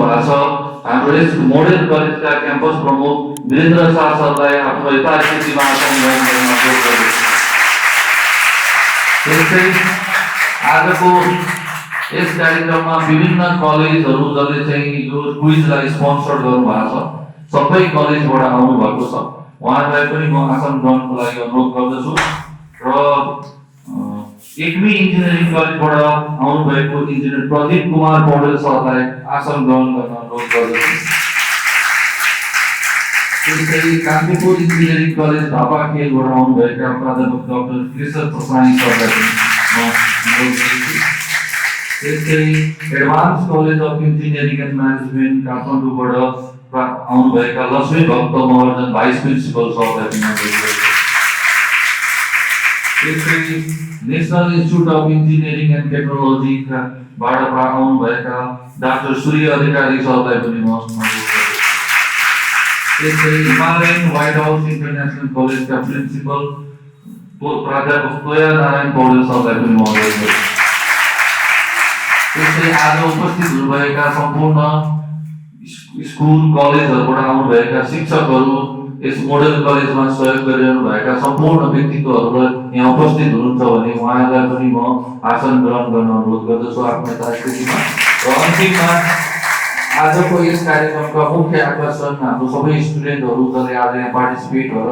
भएको छ। हाम्रो यस मोडेल कलेजका क्याम्पस प्रमुख वीरेन्द्र शाह सरलाई आफ्नो यथास्थितिमा आसन ग्रहण गर्न अनुरोध गर्दछु। त्यस्तै आजको यस कार्यक्रममा विभिन्न कलेजहरू जसले चाहिँ यो क्विजलाई स्पोन्सर गर्नुभएको छ, सबै कलेजबाट आउनु भएको छ। उहाँहरूलाई पनि म आसन ग्रहणको लागि अनुरोध गर्दछु। र एकमी इन्जिनियरिङ कलेजबाट आउनुभएको इन्जिनियर प्रदीप कुमार पौडेल सरलाई आसन ग्रहण गर्न अनुरोध गर्दछु। त्यस्तै कान्तिपुर इन्जिनियरिङ कलेज धापाखेलबाट आउनुभएका प्राध्यापक डाक्टर कृष्ण प्रसाई सरलाई पनि म अनुरोध गर्दछु। त्यस्तै advance college of engineering and management काठमाडौँबाट आउनुभएका लक्ष्मी भक्त महर्जन भाइस प्रिन्सिपल सरलाई पनि अनुरोध गर्दछु। त्यस्तै national institute of engineering and टेक्नोलोजीबाट आउनुभएका डाक्टर सूर्य अधिकारी सरलाई पनि म अनुरोध गर्दछु। त्यस्तै हिमालयन व्हाइट हाउस इन्टरनेसनल कलेजका प्रिन्सिपल प्राध्यापक तोया नारायण पौडेल सरलाई पनि म अनुरोध गर्दछु। त्यस्तै आज उपस्थित हुनुभएका सम्पूर्ण स्कुल कलेजहरूबाट आउनुभएका शिक्षकहरू, यस मोडेल कलेजमा सहयोग गरिरहनु भएका सम्पूर्ण व्यक्तित्वहरूलाई यहाँ उपस्थित हुनुहुन्छ भने उहाँहरूलाई पनि म आसन ग्रहण गर्न अनुरोध गर्दछु आफ्नो यथास्थितिमा। र अन्तिममा आजको यस कार्यक्रमका मुख्य आकर्षण हाम्रो सबै स्टुडेन्टहरू जसले आज यहाँ पार्टिसिपेट भएर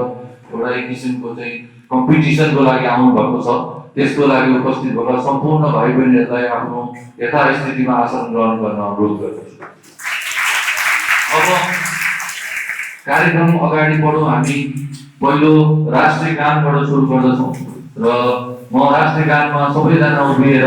एउटा एक किसिमको चाहिँ कम्पिटिसनको लागि आउनु भएको छ, त्यसको लागि उपस्थित भएका सम्पूर्ण भाइ बहिनीहरूलाई आफ्नो यथास्थितिमा आसन ग्रहण गर्न अनुरोध गर्दछु। अब कार्यक्रम अगाडि बढौँ। हामी पहिलो राष्ट्रिय गानबाट सुरु गर्दछौँ र म राष्ट्रिय गानमा सबैजना उभिएर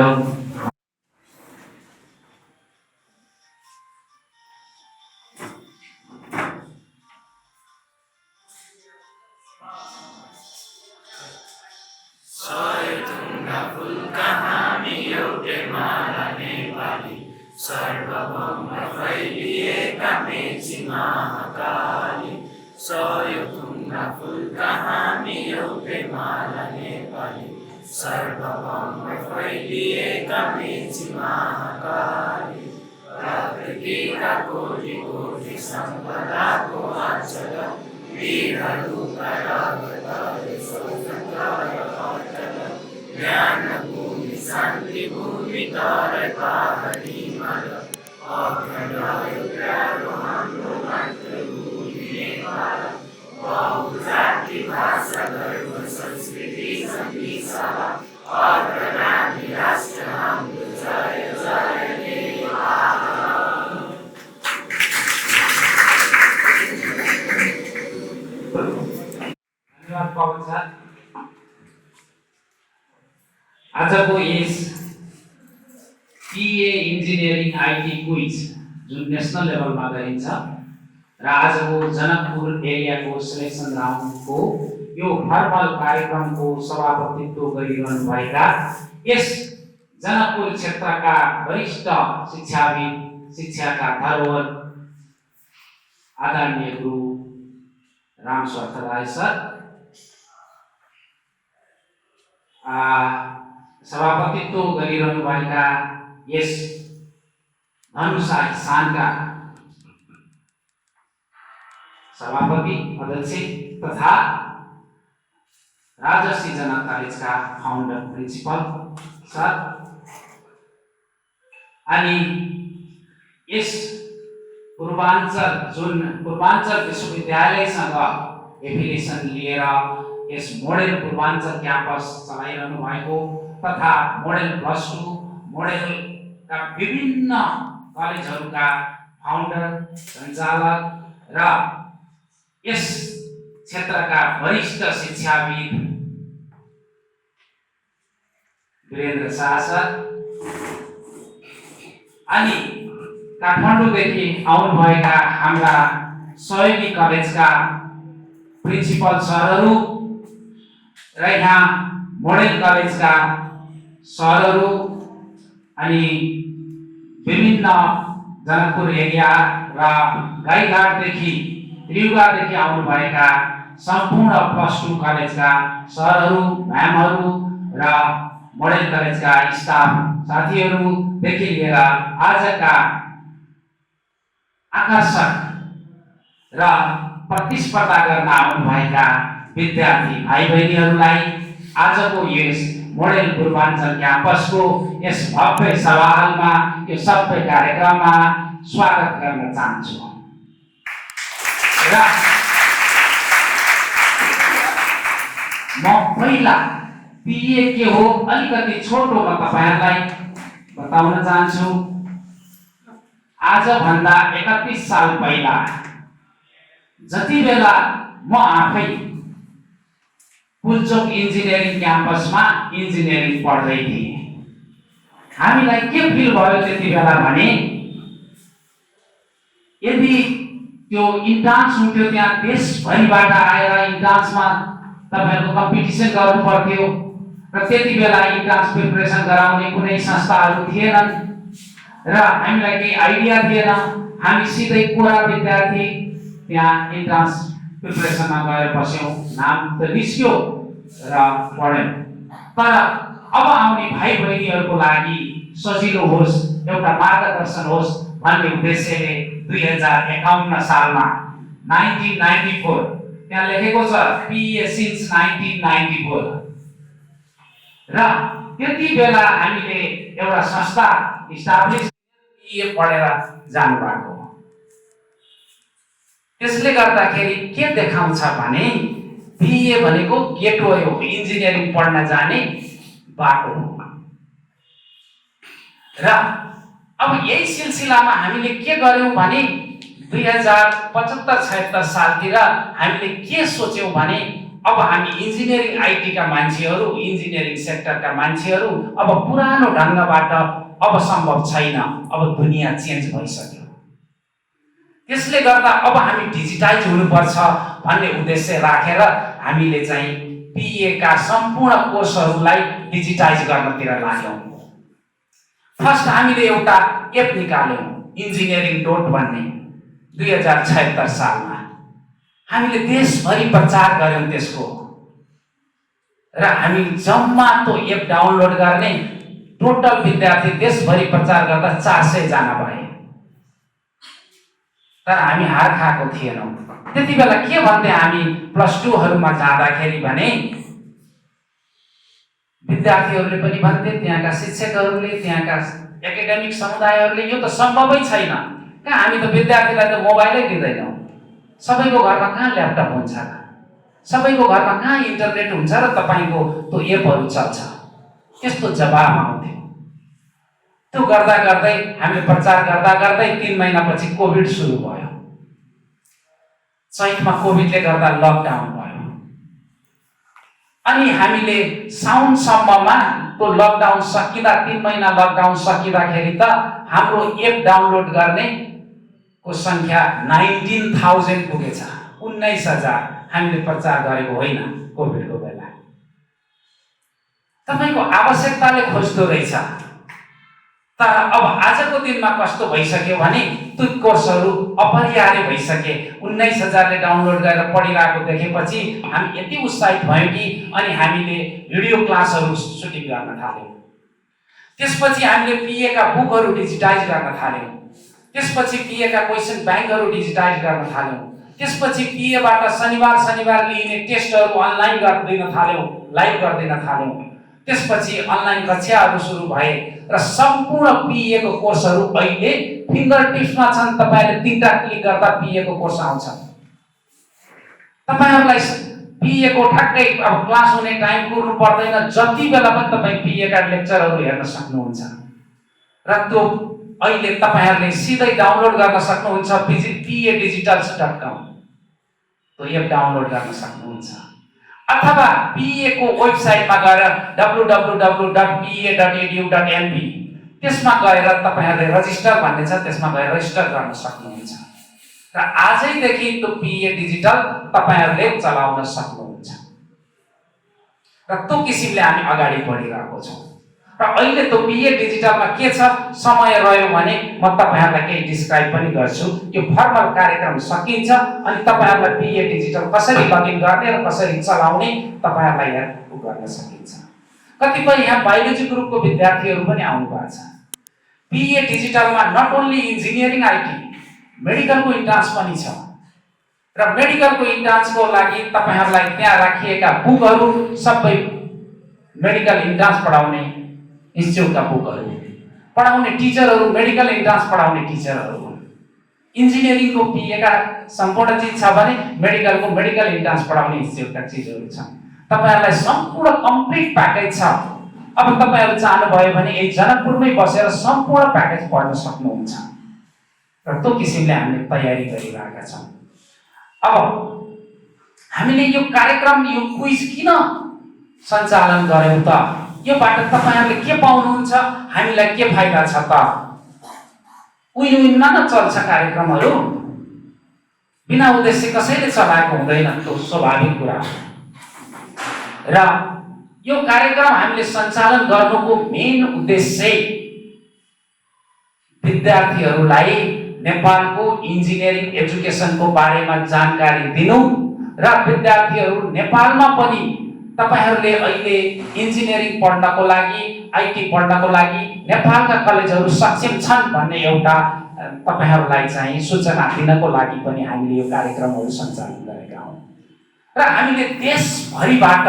सर्वभौम फैलिएका मेची महाकाली, सयथुङ्गा फुलका हामी एउटै माला नेपाली। सर्वभौम फैलिएका मेची महाकाली, प्रकृतिका कोटि कोटि सम्पदाको अचल, वीरहरूका रगतले स्वतन्त्र अचल। ज्ञान भूमि शान्ति भूमि तराई पहाडी अखण्ड प्यारो हाम्रो मातृभूमि नेपाल। बहुजाति भाषा धर्म संस्कृति संविधान अग्रगामी राष्ट्र हाम्रो जय जय नेपाल। धन्यवाद पवन सर। आजको यस PA इन्जिनियरिङ IT क्विज जुन नेसनल लेभलमा गरिन्छ र आजको जनकपुर एरियाको सिलेक्सन राउन्डको यो फर्मल कार्यक्रमको सभापतित्व गरिरहनु भएका यस जनकपुर क्षेत्रका वरिष्ठ शिक्षाविद, शिक्षाका धरोहर आदरणीय गुरु राम स्वथ राय सर, सभापतित्व गरिरहनु भएका यस धनुषा स्थानका सभापति अध्यक्ष तथा राजश्री जनक कलेजका फाउन्डर प्रिन्सिपल सर, अनि यस पूर्वाञ्चल विश्वविद्यालयसँग एफिलिएसन लिएर यस मोडेल पूर्वाञ्चल क्याम्पस चलाइरहनु भएको तथा मोडेल +2 मोडेलका विभिन्न कलेजहरूका फाउन्डर, सञ्चालक र यस क्षेत्रका वरिष्ठ शिक्षाविद वीरेन्द्र शाह सर, अनि काठमाडौँदेखि आउनुभएका हाम्रा सहयोगी कलेजका प्रिन्सिपल सरहरू र यहाँ मोडेल कलेजका सरहरू, अनि विभिन्न जनकपुर एरिया र गाईघाटदेखि त्रियुगादेखि आउनुभएका सम्पूर्ण +2 कलेजका सरहरू, म्यामहरू र मोडेल कलेजका स्टाफ साथीहरूदेखि लिएर आजका आकर्षक र प्रतिस्पर्धा गर्न आउनुभएका विद्यार्थी भाइ बहिनीहरूलाई आजको यस मोडेल पूर्वाञ्चल क्याम्पसको यस भव्य सभामा यो सबै कार्यक्रममा स्वागत गर्न चाहन्छु। र म पहिला पिए के हो अलिकति छोटोमा तपाईहरुलाई बताउन चाहन्छु। आज भन्दा 31 साल पहिला जति बेला म आफै पुल्चोक इन्जिनियरिङ क्याम्पसमा इन्जिनियरिङ पढ्दै थिएँ, हामीलाई के फिल भयो त्यति बेला भने यदि त्यो इन्ट्रान्स हुन्थ्यो, त्यहाँ देशभरिबाट आएर इन्ट्रान्समा तपाईहरुको कम्पिटिसन गर्नु पर्थ्यो र त्यति बेला इन्ट्रान्स प्रिपरेसन गराउने कुनै संस्थाहरू थिएनन् र हामीलाई केही आइडिया थिएन। हामी सिधै कोरा विद्यार्थी त्यहाँ इन्ट्रान्स प्रिपरेसनमा गएर बस्यौं, नाम त निस्क्यो र पढ्यौं। तर अब आउने भाइ बहिनीहरूको लागि सजिलो होस्, एउटा मार्गदर्शन होस् भन्ने उद्देश्यले 2051 सालमा 1994 त्यहाँ लेखेको छ पिए सिन्स 1994 र त्यति बेला हामीले एउटा संस्था इस्टाब्लिश पिए पढेर जानु भएको। त्यसले गर्दाखेरि के देखाउँछ भने पिए भनेको गेटवे हो, इन्जिनियरिङ पढ्न जाने बाटो हो। र अब यही सिलसिलामा हामीले के गर्यौं भने 2075-76 सालतिर हामीले के सोच्यौं भने अब हामी इन्जिनियरिङ आईटी का मान्छेहरू, इन्जिनियरिङ सेक्टरका मान्छेहरू अब पुरानो ढंगबाट अब सम्भव छैन, अब दुनिया चेन्ज भइसक्यो। त्यसले गर्दा अब हामी डिजिटाइज हुनुपर्छ भन्ने उद्देश्य राखेर हामीले चाहिँ पिए का सम्पूर्ण कोर्सहरूलाई डिजिटाइज गर्नतिर लाग्यौं। फर्स्ट हामीले एउटा एप निकाल्यौं, इन्जिनियरिङ डोट भन्ने 2076 सालमा हामीले देशभरि प्रचार गर्यौं त्यसको। र हामी जम्मा त्यो एप डाउनलोड गर्ने टोटल विद्यार्थी देशभरि प्रचार गर्दा 400 जना भए। तर हामी हार खाएको थिएनौं। त्यति बेला के भन्थे हामी प्लस 2 हरूमा जाँदाखेरि भने विद्यार्थीहरूले पनि भन्थे, त्यहाँका शिक्षकहरूले, त्यहाँका एकाडेमिक समुदायहरूले यो त सम्भवै छैन, कहाँ हामी त विद्यार्थीलाई त मोबाइलै दिँदैनौं, सबैको घरमा कहाँ ल्यापटप हुन्छ र, सबैको घरमा कहाँ इन्टरनेट हुन्छ र तपाईको त्यो एपहरू चल्छ, त्यस्तो जवाब आउँथ्यो। त्यो गर्दा गर्दै हामीले प्रचार गर्दा गर्दै 3 महिनापछि कोभिड सुरु भयो। चैतमा कोभिडले गर्दा लकडाउन भयो अनि हामीले साउनसम्ममा त्यो लकडाउन सकिँदा 3 महिना लकडाउन सकिँदाखेरि त हाम्रो एप डाउनलोड गर्ने को संख्या 19,000 पुगेछ। 19,000 हामीले प्रचार गरेको होइन कोभिडको बेला। तपाईको आवश्यकताले खोज्दो रहेछ। तर अब आजको दिनमा कस्तो भइसक्यो भने त्यो कोर्सहरू अपरिहार्य भइसके। 19,000 ले डाउनलोड गरेर पढिरहेको देखेपछि हामी यति उत्साहित भयौं कि अनि हामीले भिडियो क्लासहरू सुटिङ गर्न थाल्यौं। त्यसपछि हामीले पिए का बुकहरू डिजिटाइज गर्न थाल्यौं। त्यसपछि पिए का क्वेशन बैंकहरू डिजिटाइज गर्न थाल्यौं। त्यसपछि पिए बाट शनिबार लिइने टेस्टहरू अनलाइन गर्न थाल्यौं, लाइभ गर्न थाल्यौं। त्यसपछि अनलाइन कक्षाहरू सुरु भए र सम्पूर्ण पिए को कोर्सहरू अहिले फिंगर टिप्समा छन्। तपाईले 3टा क्लिक गर्दा पिए को कोर्स आउँछ। तपाईहरुलाई पिए को ठ्याक्कै अब क्लास हुने टाइम कुर्नु पर्दैन, जति बेला पनि तपाई पिए का लेक्चरहरू हेर्न सक्नुहुन्छ। र त्यो अहिले तपाईहरुले सिधै डाउनलोड गर्न सक्नुहुन्छ PADigitals.com। तो एप डाउनलोड गर्न सक्नुहुन्छ अथवा पिए को वेबसाइटमा गएर www.pa.edu.np त्यसमा गएर तपाईहरुले रजिस्टर भन्ने छ, त्यसमा गएर रजिस्टर गर्न सक्नुहुन्छ र आजैदेखि त्यो पिए डिजिटल तपाईहरुले चलाउन सक्नुहुन्छ। र त्यो किसिमले हामी अगाडि बढिरहेको छौं। र अहिले त्यो पिए डिजिटलमा के छ, समय रह्यो भने म तपाईहरुलाई केही डिस्क्राइब पनि गर्छु। यो फर्मल कार्यक्रम सकिन्छ अनि तपाईहरुलाई पिए डिजिटल कसरी लगइन गर्ने र कसरी चलाउने तपाईहरुलाई यहाँ गर्न सकिन्छ। कतिपय यहाँ बायोलोजी ग्रुपको विद्यार्थीहरू पनि आउनु भएको छ। पिए डिजिटलमा नट ओन्ली इन्जिनियरिङ आईटी मेडिकलको इन्ट्रान्स पनि छ र मेडिकलको इन्ट्रान्सको लागि तपाईहरुलाई त्यहाँ राखिएका बुकहरू सबै मेडिकल इन्ट्रान्स पढाउने इन्स्टिट्युटका बुकहरू, पढाउने टिचरहरू मेडिकल इन्ट्रान्स पढाउने टिचरहरू, इन्जिनियरिङको पिए का सम्पूर्ण चीज छ भने मेडिकलको मेडिकल इन्ट्रान्स पढाउने इन्स्टिट्युटका चीजहरू छन्। तपाईहरुलाई सम्पूर्ण कम्प्लिट प्याकेज छ। अब तपाईहरु चाहनुभयो भने यही जनकपुरमै बसेर सम्पूर्ण प्याकेज पढ्न सक्नुहुन्छ र त्यो किसिमले हामीले तयारी गरिरहेका छौं। अब हामीले यो कार्यक्रम, यो क्विज किन सञ्चालन गर्यौं त? योबाट तपाईहरुले के पाउनुहुन्छ, हामीलाई के फाइदा छ त? उइनमा न चल्छ कार्यक्रमहरू, बिना उद्देश्य कसैले चलाएको हुँदैन, त्यो स्वाभाविक कुरा हो। र यो कार्यक्रम हामीले सञ्चालन गर्नुको मेन उद्देश्य विद्यार्थीहरूलाई नेपालको इन्जिनियरिङ एजुकेसनको बारेमा जानकारी दिनु र विद्यार्थीहरू नेपालमा पनि तपाईहरुले अहिले इन्जिनियरिङ पढ्नको लागि, आईटी पढ्नको लागि नेपालका कलेजहरू सक्षम छन् भन्ने एउटा तपाईहरुलाई चाहिँ सूचना दिनको लागि पनि हामीले यो कार्यक्रमहरू सञ्चालन गरेका हौं। र हामीले देशभरिबाट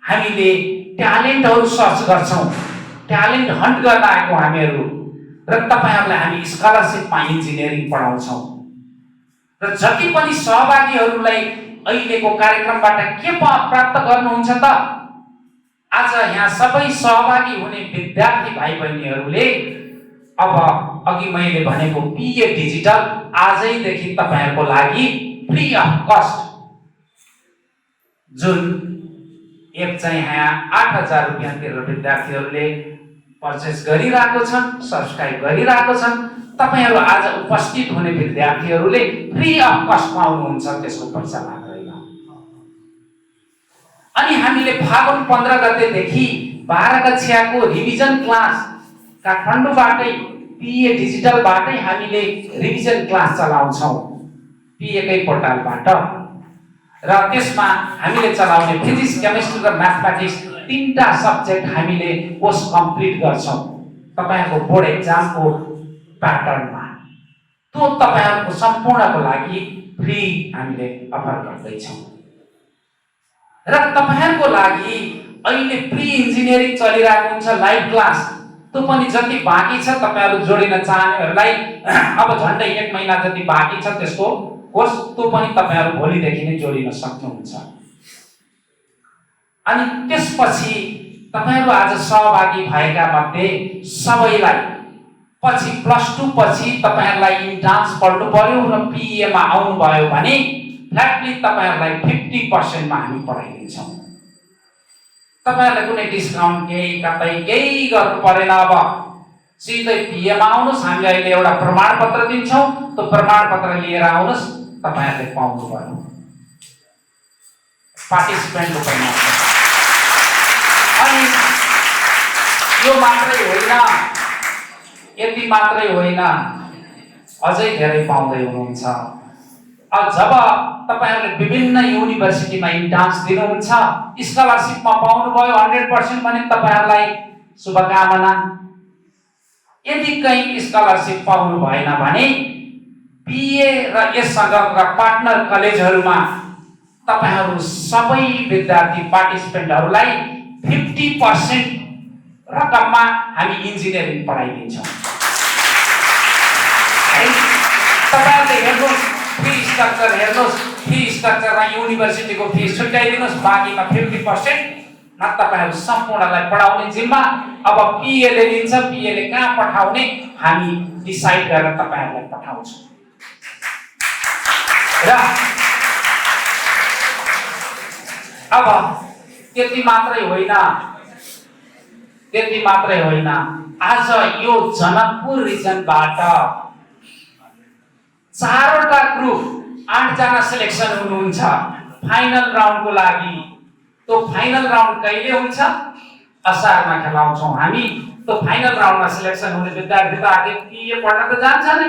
हामीले ट्यालेन्टहरू सर्च गर्छौं, ट्यालेन्ट हन्ट गर्न आएको हामीहरू, र तपाईहरुलाई हामी स्कलरशिपमा इन्जिनियरिङ पढाउँछौं। र जति पनि सहभागीहरूलाई अहिलेको कार्यक्रमबाट के प्राप्त गर्नुहुन्छ त? आज यहाँ सबै सहभागी हुने विद्यार्थी भाइ बहिनीहरूले अब अघि मैले भनेको पिए डिजिटल आजैदेखि तपाईहरुको लागि फ्री अफ कस्ट, जुन एप चाहिँ यहाँ 8000 रुपैयाँ तिरेर विद्यार्थीहरूले पर्चेस गरिरहेको छन्, सब्स्क्राइब गरिरहेको छन्। तपाईहरु आज उपस्थित हुने विद्यार्थीहरूले फ्री अफ कस्ट पाउनुहुन्छ, त्यसको पैसा लाग्दैन। अनि हामीले फागुन 15 गतेदेखि 12 कक्षाको रिभिजन क्लास काठमाडौँबाटै पिए डिजिटलबाटै हामीले रिभिजन क्लास चलाउँछौं पिएकै पोर्टलबाट। र त्यसमा हामीले चलाउने फिजिक्स, केमिस्ट्री र म्याथमेटिक्स तीनटा सब्जेक्ट हामीले कोर्स कम्प्लिट गर्छौं तपाईहरुको बोर्ड एक्जामको प्याटर्नमा। त्यो तपाईहरुको सम्पूर्णको लागि फ्री हामीले अफर गर्दैछौं। र तपाईहरुको लागि अहिले प्री इन्जिनियरिङ चलिरहेको हुन्छ लाइभ क्लास, त्यो पनि जति बाँकी छ तपाईहरु जोडिन चाहनेहरुलाई अब झन्डै 1 महिना जति बाँकी छ त्यसको कोर्स, त्यो पनि तपाईहरु भोलिदेखि नै जोडिन सक्नुहुन्छ। अनि त्यसपछि तपाईहरु आज सहभागी भएका मध्ये सबैलाई पछि +2 पछि तपाईहरुलाई इन्ट्रान्स पढ्नु पर्यो र पिए मा आउनु भयो भने फ्ल्याटली तपाईहरुलाई 50% मा हामी पढाइदिन्छौं। तपाईहरुलाई कुनै डिस्काउन्ट केही गर्नु परेन। अब सिधै पिए मा आउनुस्, हामी अहिले एउटा प्रमाणपत्र दिन्छौं, त्यो प्रमाणपत्र लिएर आउनुस्, तपाईहरुले पाउनु पर्यो पार्टिसिपेन्टको प्रमाणपत्र। अनि यो मात्रै होइन, यति मात्रै होइन, अझै धेरै पाउँदै हुनुहुन्छ। अब जब तपाईहरुले विभिन्न युनिभर्सिटीमा इन्ट्रान्स दिनुहुन्छ, स्कलरशिपमा पाउनुभयो 100% भने तपाईहरुलाई शुभकामना। यदि कहीं स्कलरशिप पाउनु भएन भने पिए र यससँगका पार्टनर कलेजहरुमा तपाईहरु सबै विद्यार्थी पार्टिसिपेन्टहरुलाई 50% रकममा हामी इन्जिनियरिङ पढाइदिन्छौं। तपाईहरुले हेर्नुस्, फी स्ट्रक्चर हेर्नुस्, फी स्ट्रक्चरमा युनिभर्सिटीको फी छुट्याइदिनुस्, बाँकीमा 50% न तपाईहरु सम्पूर्णलाई पढाउने जिम्मा अब पिए ले लिन्छ। पिए ले कहाँ पठाउने हामी डिसाइड गरेर तपाईहरुलाई पठाउँछौं। र अब त्यति मात्रै होइन, आज यो जनकपुर रिजनबाट 4वटा ग्रुप 8 जना सिलेक्सन हुनुहुन्छ फाइनल राउन्डको लागि। त्यो फाइनल राउन्ड कहिले हुन्छ? असारमा खेलाउँछौं हामी। त्यो फाइनल राउन्डमा सिलेक्सन हुने विद्यार्थी त आगे पिए पढ्न त जान्छ नै,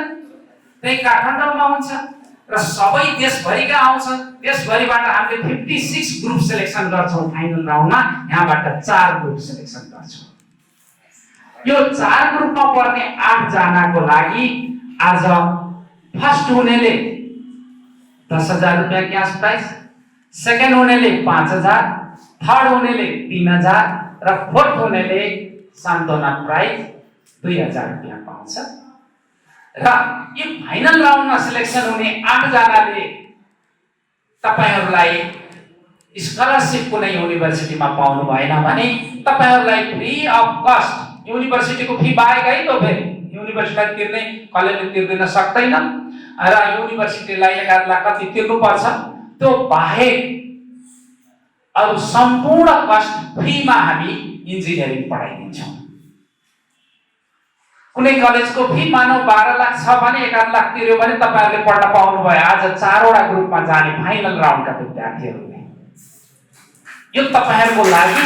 त्यही काठमाडौँमा हुन्छ र सबै देशभरिका आउँछन्। देशभरिबाट हामीले 56 ग्रुप सिलेक्सन गर्छौं फाइनल राउन्डमा, यहाँबाट 4 ग्रुप सिलेक्सन गर्छौं। यो 4 ग्रुपमा पर्ने 8 जनाको लागि आज फर्स्ट हुनेले 10,000 रुपियाँ क्यास प्राइज, सेकेन्ड हुनेले 5,000, थर्ड हुनेले 3,000 र फोर्थ हुनेले सान्त्वना प्राइज 2,000 रुपियाँ पाउँछ। र यो फाइनल राउन्डमा सिलेक्सन हुने 8 जनाले तपाईहरुलाई स्कलरशिप कुनै युनिभर्सिटीमा पाउनु भएन भने तपाईहरुलाई फ्री अफ कस्ट युनिभर्सिटीको फी बाहेकै त फेरि युनिभर्सिटीलाई तिर्ने कलेजले तिर्दिन सक्दैन र युनिभर्सिटीलाई 11 लाख कति तिर्नु पर्छ, त्यो बाहेक अरु सम्पूर्ण कस्ट फ्रीमा हामी इन्जिनियरिङ पढाइदिन्छौँ। कुनै कलेजको फी मानव 12 लाख छ भने 11 लाख तिर्यो भने तपाईहरुले पढ्न पाउनु भयो आज 4 वटा ग्रुपमा जाने फाइनल राउन्डका विद्यार्थीहरुले। यो तपाईहरुको लागि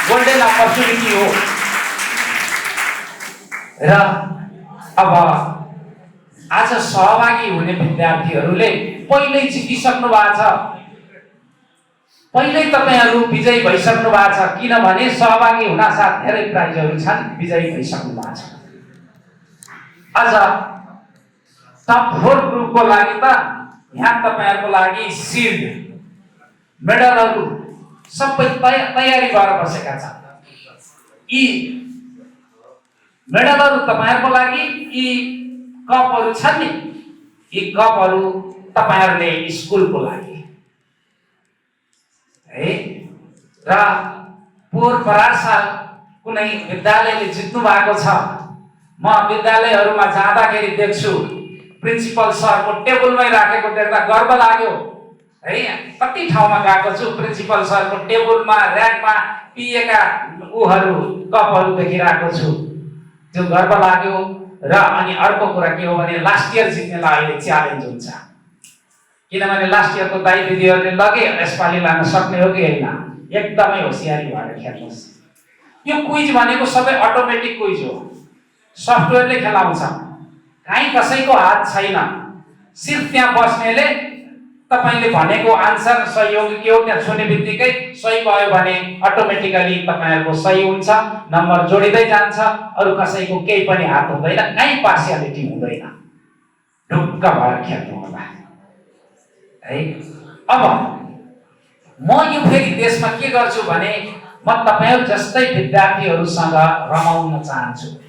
गोल्डन अपर्च्युनिटी हो। र अब आज सहभागी हुने विद्यार्थीहरुले पहिल्यै जितिसक्नु भएको छ, पहिल्यै तपाईहरु विजयी भइसक्नु भएको छ, किनभने सहभागी हुन साथ धेरै प्राइजहरु छन्, विजयी भइसक्नु भएको छ। आज टप 4 ग्रुपको लागि त यहाँ तपाईहरुको लागि सिल्ड मेडलहरु सबै तयारी भएर बसेका छन्। यी मेडलहरु तपाईहरुको लागि, यी कपहरु छन् नि, यी कपहरु तपाईहरुले स्कुलको लागि है। र पोहोर परार साल कुनै विद्यालयले जित्नु भएको छ, म विद्यालयहरुमा जाँदाखेरि देख्छु प्रिन्सिपल सरको टेबलमै राखेको देख्दा गर्व लाग्यो है। कति ठाउँमा गएको छु प्रिन्सिपल सरको टेबलमा र्याकमा पिएका उहरु कपहरु देखिरहेको छु, त्यो गर्व लाग्यो। र अनि अर्को कुरा के हो भने लास्ट इयर जित्नेलाई अहिले च्यालेन्ज हुन्छ, किनभने लास्ट इयरको दाइ दिदीहरुले लगे यसपालि लान सक्ने हो कि हैन, एकदमै होशियारी भएर खेल्नुस्। यो क्विज भनेको सबै अटोमेटिक क्विज हो, सफ्टवेयरले खेलाउँछ, कहीँ कसैको हात छैन। सिर्फ त्यहाँ बस्नेले तपाईले भनेको आन्सर सही हो कि के हो त्यहाँ छुने बित्तिकै सही भयो भने अटोमेटिकली तपाईहरुको सही हुन्छ, नम्बर जोडिदै जान्छ, अरु कसैको केही पनि हात हुँदैन, कहीँ पार्शियालिटी हुँदैन, ढुक्क भएर खेल्नु होला है। अब म यो फेरि देशमा के गर्छु भने म तपाईहरु जस्तै विद्यार्थीहरुसँग रमाउन चाहन्छु।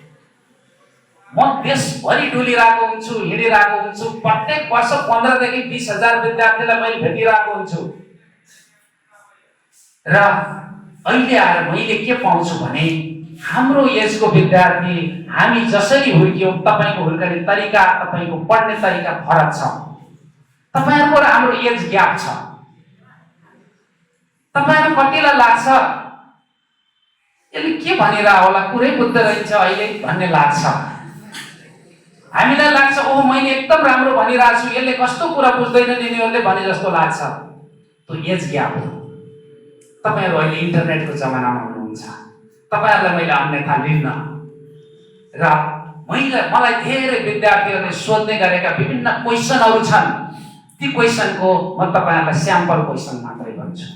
म देशभरि डुलिरहेको हुन्छु, हिँडिरहेको हुन्छु, प्रत्येक वर्ष 15 देखि 20,000 विद्यार्थीलाई मैले भेटिरहेको हुन्छु। र अहिले आएर मैले के पाउँछु भने हाम्रो एजको विद्यार्थी हामी जसरी हुर्क्यौं तपाईको हुर्कने तरिका, तपाईको पढ्ने तरिका फरक छ। तपाईहरुको र हाम्रो एज ग्याप छ। तपाईहरु कतिलाई लाग्छ यसले के भनिरा होला, कुरै बुझ्दै रहन्छ अहिले भन्ने लाग्छ। हामीलाई लाग्छ ओह मैले एकदम राम्रो भनिरहेको छु, यसले कस्तो कुरा बुझ्दैनन् यिनीहरूले भने जस्तो लाग्छ। त्यो एज ग्याप हो। तपाईहरु अहिले इन्टरनेटको जमानामा हुनुहुन्छ, तपाईहरुलाई मैले अन्यथा लिन्न। र मलाई धेरै विद्यार्थीहरूले सोध्ने गरेका विभिन्न क्वेशनहरु छन्, ती क्वेशनको म तपाईहरुलाई स्याम्पल क्वेशन मात्रै भन्छु।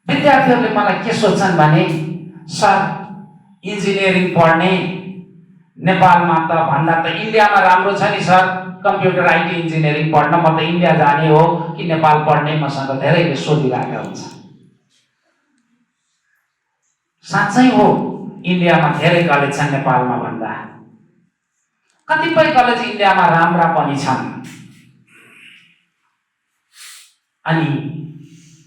विद्यार्थीहरूले मलाई के सोध्छन् भने सर इन्जिनियरिङ पढ्ने नेपालमा त भन्दा त इन्डियामा राम्रो छ नि सर, कम्प्युटर आइटी इन्जिनियरिङ पढ्न म त इन्डिया जाने हो कि नेपाल पढ्ने, मसँग धेरैले सोधिरहेका हुन्छ। साँच्चै हो, इन्डियामा धेरै कलेज छन् नेपालमा भन्दा, कतिपय कलेज इन्डियामा राम्रा पनि छन्। अनि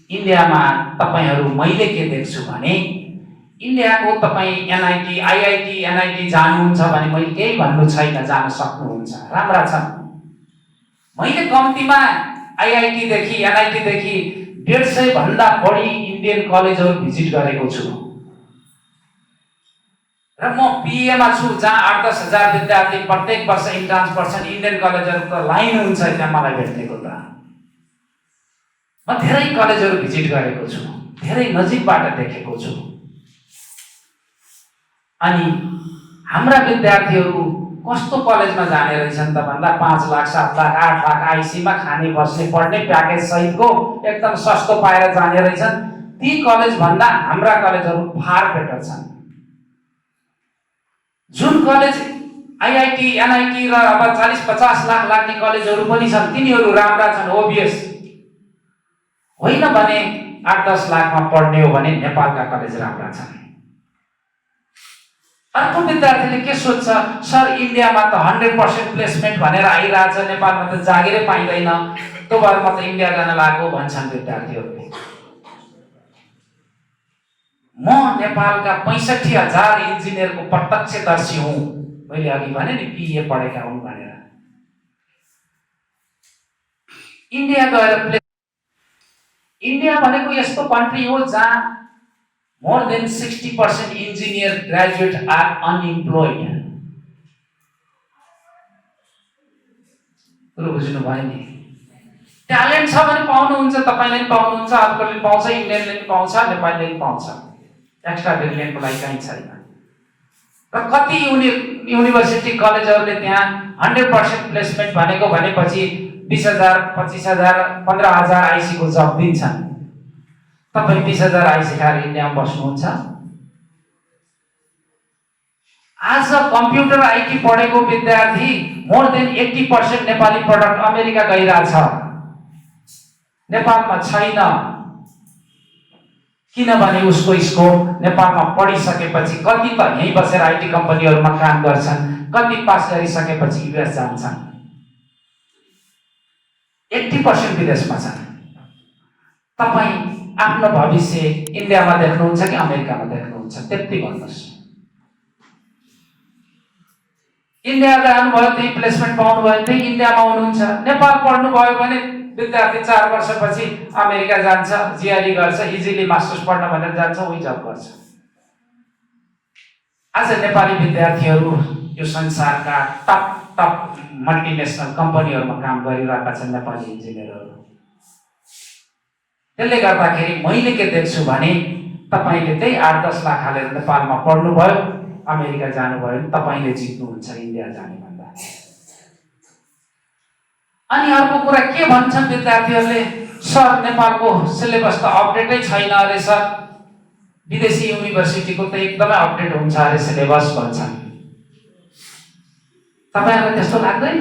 इन्डियामा तपाईहरु मैले के देख्छु भने इन्डियाको तपाई एनआईटी आईआईटी एनआईटी जानुहुन्छ भने मैले केही भन्नु छैन, जान सक्नुहुन्छ, राम्रा छन्। मैले कम्तीमा आईआईटी देखि एनआईटी देखि 150 भन्दा बढी इन्डियन कलेजहरु भिजिट गरेको छु। र म पीएमा छु जहाँ 8-10 हजार विद्यार्थी प्रत्येक वर्ष इन्ट्रान्स पर्छन्, इन्डियन कलेजहरुको लाइन हुन्छ त्यहाँ मलाई भेट्नेको त। म धेरै कलेजहरु भिजिट गरेको छु, धेरै नजिकबाट देखेको छु। अनि हाम्रा विद्यार्थीहरु कस्तो कलेजमा जाने रहेछन् त भन्दा 5 लाख 7 लाख 8 लाख आईसीमा खाने बस्ने पढ्ने प्याकेज सहितको एकदम सस्तो पाएर जाने रहेछन्। ती कलेज भन्दा हाम्रा कलेजहरु फार बेटर छन्। जुन कलेज आईआईटी एनआईटी र अब 40-50 लाख लाग्ने कलेजहरू पनि छन्, तिनीहरू राम्रा छन् ओबियस। होइन भने 8-10 लाखमा पढ्ने हो भने नेपालका कलेज राम्रा छन्। अर्को विद्यार्थीले के सोध्छ, सर इन्डियामा त 100% प्लेसमेन्ट भनेर आइरहेछ, नेपालमा त जागिरै पाइँदैन, त्यो भएर म त इन्डिया जान लागेको भन्छन् विद्यार्थीहरूले। म नेपालका 65,000 इन्जिनियरको प्रत्यक्षदर्शी हुँ। मैले अघि भने नि बिए पढेका हुन् भनेर। इन्डिया गएर इन्डिया भनेको यस्तो कन्ट्री हो जहाँ more than 60% engineer graduate are unemployed. कुरो बुझ्नु भयो नि? ट्यालेन्ट छ भने पाउनुहुन्छ, तपाईले पनि पाउनुहुन्छ, अर्कोले पाउँछ, इन्डियनले पनि पाउँछ, नेपालीले पनि पाउँछ। एक्स्ट्रा ब्रिलियन्टको लागि कहीँ छैन। र कति युनिभर्सिटी कलेजहरूले त्यहाँ 100% प्लेसमेन्ट भनेको भनेपछि 20,000, 25,000, 15,000 आइसीको जब दिन्छन्। तपाईँ 20,000 आइसी खाएर इन्डियामा बस्नुहुन्छ। आज कम्प्युटर आइटी पढेको विद्यार्थी more than 80% Nepali product America गइरहेछ, नेपालमा छैन। किनभने उसको स्कोप नेपालमा पढिसकेपछि कति त यहीँ बसेर आइटी कम्पनीहरूमा काम गर्छन्, कति पास गरिसकेपछि युएस जान्छन्। 80% विदेशमा छन्। तपाईँ आफ्नो भविष्य इन्डियामा देख्नुहुन्छ कि अमेरिकामा देख्नुहुन्छ? त्यति भन्नुहोस्। इन्डिया जानुभयो, त्यही प्लेसमेन्ट पाउनुभयो, त्यही इन्डियामा हुनुहुन्छ। नेपाल पढ्नुभयो भने विद्यार्थी 4 वर्षपछि अमेरिका जान्छ, जिआरई गर्छ, इजिली मास्टर्स पढ्न भनेर जान्छ, उही जब गर्छ। आज नेपाली विद्यार्थीहरू यो संसारका टप मल्टिनेसनल कम्पनीहरूमा काम गरिरहेका छन्, नेपाली इन्जिनियरहरू। त्यसले गर्दाखेरि मैले के देख्छु भने तपाईले त्यही 8-10 लाख हालेर नेपालमा पढ्नुभयो, अमेरिका जानुभयो भने तपाईले जित्नुहुन्छ इन्डिया जाने भन्दा। अनि अर्को कुरा के भन्छन् विद्यार्थीहरूले, सर नेपालको सिलेबस त अपडेटै छैन अरे सर, विदेशी युनिभर्सिटीको त एकदमै अपडेट हुन्छ अरे सिलेबस भन्छन्। तपाईहरुलाई त्यस्तो लाग्दैन?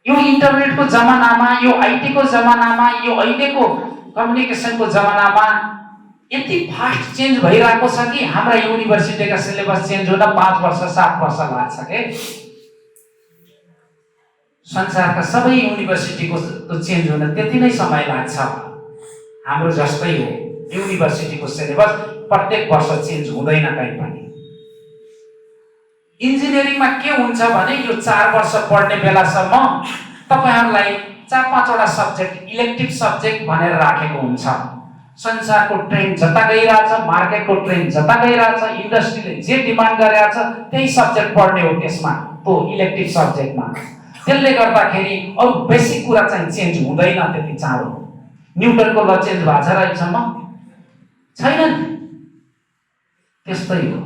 यो इन्टरनेटको जमानामा, यो आईटीको जमानामा, यो अहिलेको कम्युनिकेसनको जमानामा यति फास्ट चेन्ज भइरहेको छ कि हाम्रा युनिभर्सिटीका सिलेबस चेन्ज हुन 5 वर्ष 7 वर्ष लाग्छ के। संसारका सबै युनिभर्सिटीको त चेन्ज हुन त्यति नै समय लाग्छ। हाम्रो जस्तै हो, युनिभर्सिटीको सिलेबस प्रत्येक वर्ष चेन्ज हुँदैन कहीँ पनि। इन्जिनियरिङमा के हुन्छ भने यो 4 वर्ष पढ्ने बेलासम्म तपाईहरुलाई 4-5 वटा सब्जेक्ट इलेक्टिभ सब्जेक्ट भनेर राखेको हुन्छ। संसारको ट्रेन्ड जता गइरहेछ, मार्केटको ट्रेन्ड जता गइरहेछ, इन्डस्ट्रीले जे डिमान्ड गरेछ त्यही सब्जेक्ट पढ्ने हो त्यसमा, त्यो इलेक्टिभ सब्जेक्टमा। त्यसले गर्दाखेरि अरु बेसिक कुरा चाहिँ चेन्ज हुँदैन त्यति चाँडो। न्युटनको ल चेन्ज भएको छ र अहिलेसम्म छैन। त्यस्तै हो,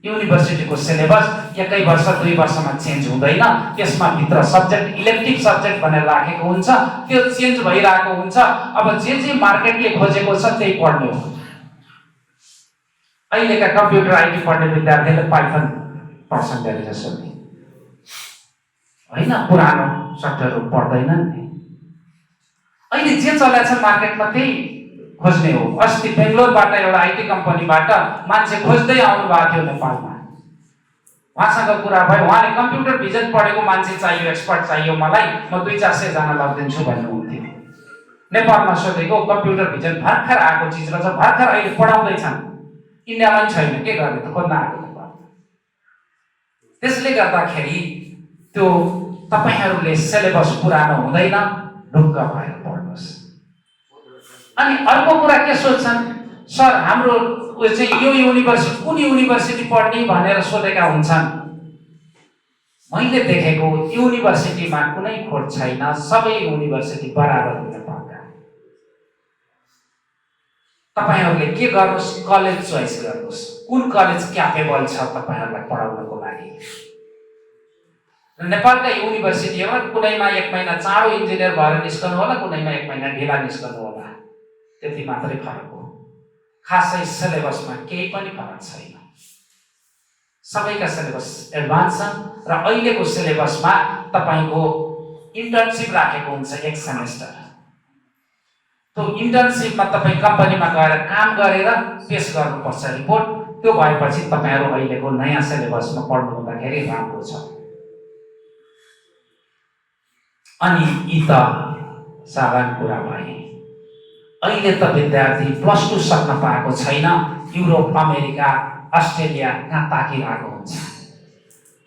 युनिभर्सिटीको सिलेबस 1 वर्ष 2 वर्षमा चेन्ज हुँदैन। त्यसमा भित्र सब्जेक्ट इलेक्टिभ सब्जेक्ट भनेर राखेको हुन्छ, त्यो चेन्ज भइरहेको हुन्छ। अब जे मार्केटले खोजेको छ त्यही पढ्ने हो। अहिलेका कम्प्युटर आइटी पढ्ने विद्यार्थीले पाइथन पढ्छन् धेरै जसोले, हैन पुरानो सफ्टवेयरहरू पढ्दैनन् नि। अहिले जे चलेको छ मार्केटमा त्यही खोज्ने हो। अस्ति बेंगलोरबाट एउटा आईटी कम्पनीबाट मान्छे खोज्दै आउनु भएको थियो नेपालमा। उहाँसँग कुरा भयो, उहाँले कम्प्युटर भिजन पढेको मान्छे चाहियो, एक्सपर्ट चाहियो मलाई, म 200-400 जना लगिदिन्छु भन्नुहुन्थ्यो। नेपालमा सोधेको कम्प्युटर भिजन भर्खर आएको चिज रहेछ, भर्खर अहिले पढाउँदैछन्, इन्डियामा पनि छैन, के गर्ने त खोज्न आएको नेपाल। त्यसले गर्दाखेरि त्यो तपाईहरुले सिलेबस पुरानो हुँदैन, ढुक्क भएर पढ्नुहोस्। अनि अर्को कुरा के सोध्छन्, सर हाम्रो चाहिँ यो युनिभर्सिटी कुन युनिभर्सिटी पढ्ने भनेर सोधेका हुन्छन्। मैले देखेको युनिभर्सिटीमा कुनै खोट छैन, सबै युनिभर्सिटी बराबर हुन पर्छ। तपाईहरुले के गर्नुस्, कलेज चोइस गर्नुस्, कुन कलेज क्यापेबल छ तपाईहरुलाई पढाउनको लागि। नेपालका युनिभर्सिटीमा कुनैमा 1 महिना चाँडो इन्जिनियर भएर निस्कनु होला, कुनैमा 1 महिना ढिला निस्कनु होला, त्यति मात्रै फरक हो। खासै सिलेबसमा केही पनि फरक छैन। सबैका सिलेबस एडभान्स छन् र अहिलेको सिलेबसमा तपाईको इन्टर्नशिप राखेको हुन्छ 1 सेमेस्टर। त्यो इन्टर्नशिपमा तपाई कम्पनीमा गएर काम गरेर पेश गर्नुपर्छ रिपोर्ट। त्यो भएपछि तपाईहरु अहिलेको नयाँ सिलेबसमा पढ्नु हुँदाखेरि राम्रो छ। अनि यी त साधारण कुरा भए। अहिले त विद्यार्थी प्लस 2 सक्न पाएको छैन, युरोप, अमेरिका, अस्ट्रेलिया कहाँ ताकिरहेको हुन्छ।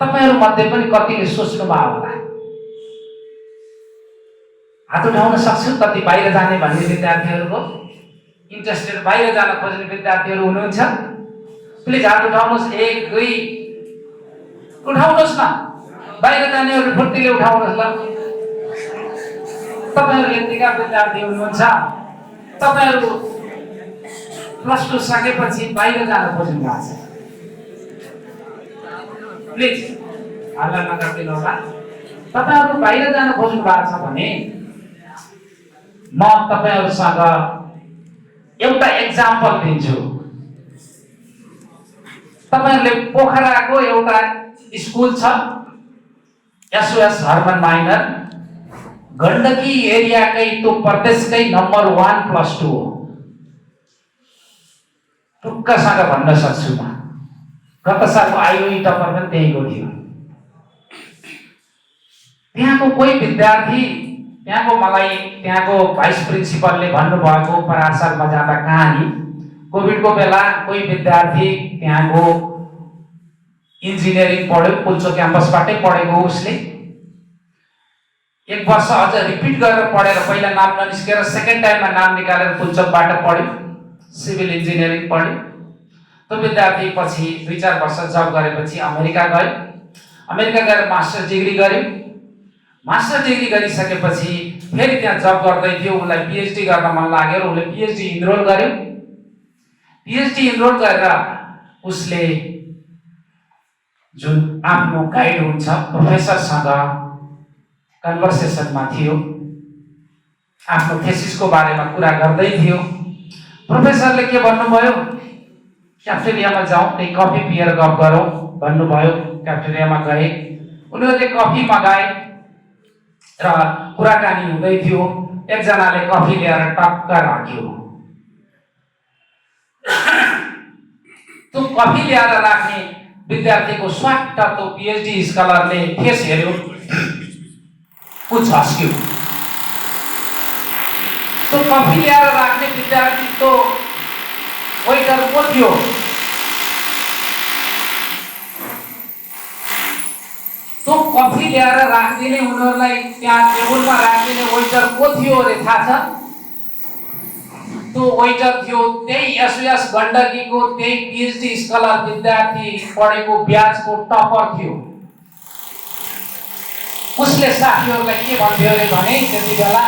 तपाईहरु मध्ये पनि कतिले सोच्नु भयो होला, हात उठाउन सक्छु कति बाहिर जाने भन्ने विद्यार्थीहरुको इन्ट्रेस्टेड, बाहिर जान खोज्ने विद्यार्थीहरु हुनुहुन्छ? प्लिज हात उठाउनुहोस्। 1 2 उठाउनुहोस् न, बाहिर जानेहरु फुर्तीले उठाउनुहोस् ल। तपाईहरु यतिका विद्यार्थी हुनुहुन्छ, तपाईहरु प्लस 2 सकेपछि बाहिर जान खोज्नु भएको छ। प्लिज हल्ला नगरिदिनु होला। तपाईहरु बाहिर जान खोज्नु भएको छ भने म तपाईहरुसँग एउटा एक्जाम्पल दिन्छु। तपाईहरुले पोखराको एउटा स्कुल छ एसओएस हर्मन माइनर, गण्डकी एरियाकै त्यो प्रदेशकै नम्बर 1 प्लस 2 हो। टुक्कसँग भन्न सक्छु म, गत सालको आइओई टपर पनि त्यहीको थियो। त्यहाँको कोही विद्यार्थी, त्यहाँको भाइस प्रिन्सिपलले भन्नुभएको परार सालमा जाँदा कहानी, कोभिडको बेला कोही विद्यार्थी त्यहाँको इन्जिनियरिङ पढ्यो, पुल्चोक क्याम्पसबाटै पढेको उसले 1 वर्ष अझ रिपिट गरेर पढेर पहिला नाम ननिस्केर सेकेन्ड टाइममा नाम निकालेर पुल्चोकबाट पढ्यो, सिभिल इन्जिनियरिङ पढ्यो। त्यो विद्यार्थी पछि 2-4 वर्ष जब गरेपछि अमेरिका गयो। अमेरिका गएर मास्टर डिग्री गर्यो। मास्टर डिग्री गरिसकेपछि फेरि त्यहाँ जब गर्दै थियो, उलाई पीएचडी गर्न मन लाग्यो र उले पीएचडी इनरोल गर्यो। पीएचडी इनरोल गरेर उसले जुन आफ्नो गाइड हुन्छ प्रोफेसरसँग कन्भर्सेसनमा थियो, आफ्नो थेसिसको बारेमा कुरा गर्दै थियो। प्रोफेसरले के भन्नुभयो, क्याफेटेरियामा जाउँ, त्यही कफी पिएर गफ गरौँ भन्नुभयो। क्याफेटेरियामा गए, उनीहरूले कफी मगाए र कुराकानी हुँदै थियो। एकजनाले कफी ल्याएर टक्क राख्यो। त्यो कफी ल्याएर राख्ने विद्यार्थीको स्वाट त्यो पीएचडी स्कलरले फेस हेर्यो, ऊ झस्क्यो। त्यो कफी ल्याएर राख्ने विद्यार्थी तो वेटर को थियो? तो कफी ल्याएर राखिदिने उनीहरूलाई त्यहाँ टेबलमा राखिदिने वेटर को थियो रे थाहा छ? तो वेटर थियो त्यही एसओएस गण्डकीको त्यही पीएचडी स्कलर विद्यार्थी पढेको ब्याचको टपर थियो। उसले साथीहरूलाई के भन्थ्यो रे भने त्यति बेला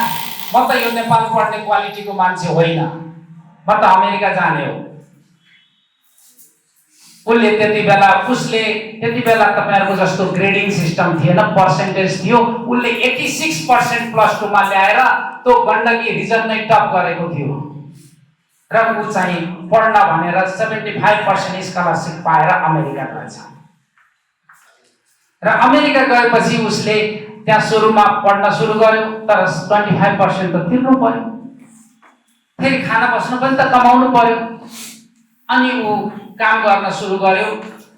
म त यो नेपाल पढ्ने क्वालिटीको मान्छे होइन, म त अमेरिका जाने हो। उसले त्यति बेला तपाईहरुको जस्तो ग्रेडिङ सिस्टम थिएन, पर्सेन्टेज थियो। उसले 86% प्लस 2 मा ल्याएर त्यो गण्डकी रिजन नै टप गरेको थियो र ऊ चाहिँ पढ्न भनेर 75% स्कलरशिप पाएर अमेरिका गएछ। र अमेरिका गएपछि उसले त्यहाँ सुरुमा पढ्न सुरु गर्यो, तर 25% त तिर्नु पर्यो, फेरि खाना बस्नु पनि त कमाउनु पर्यो। अनि ऊ काम गर्न सुरु गर्यो।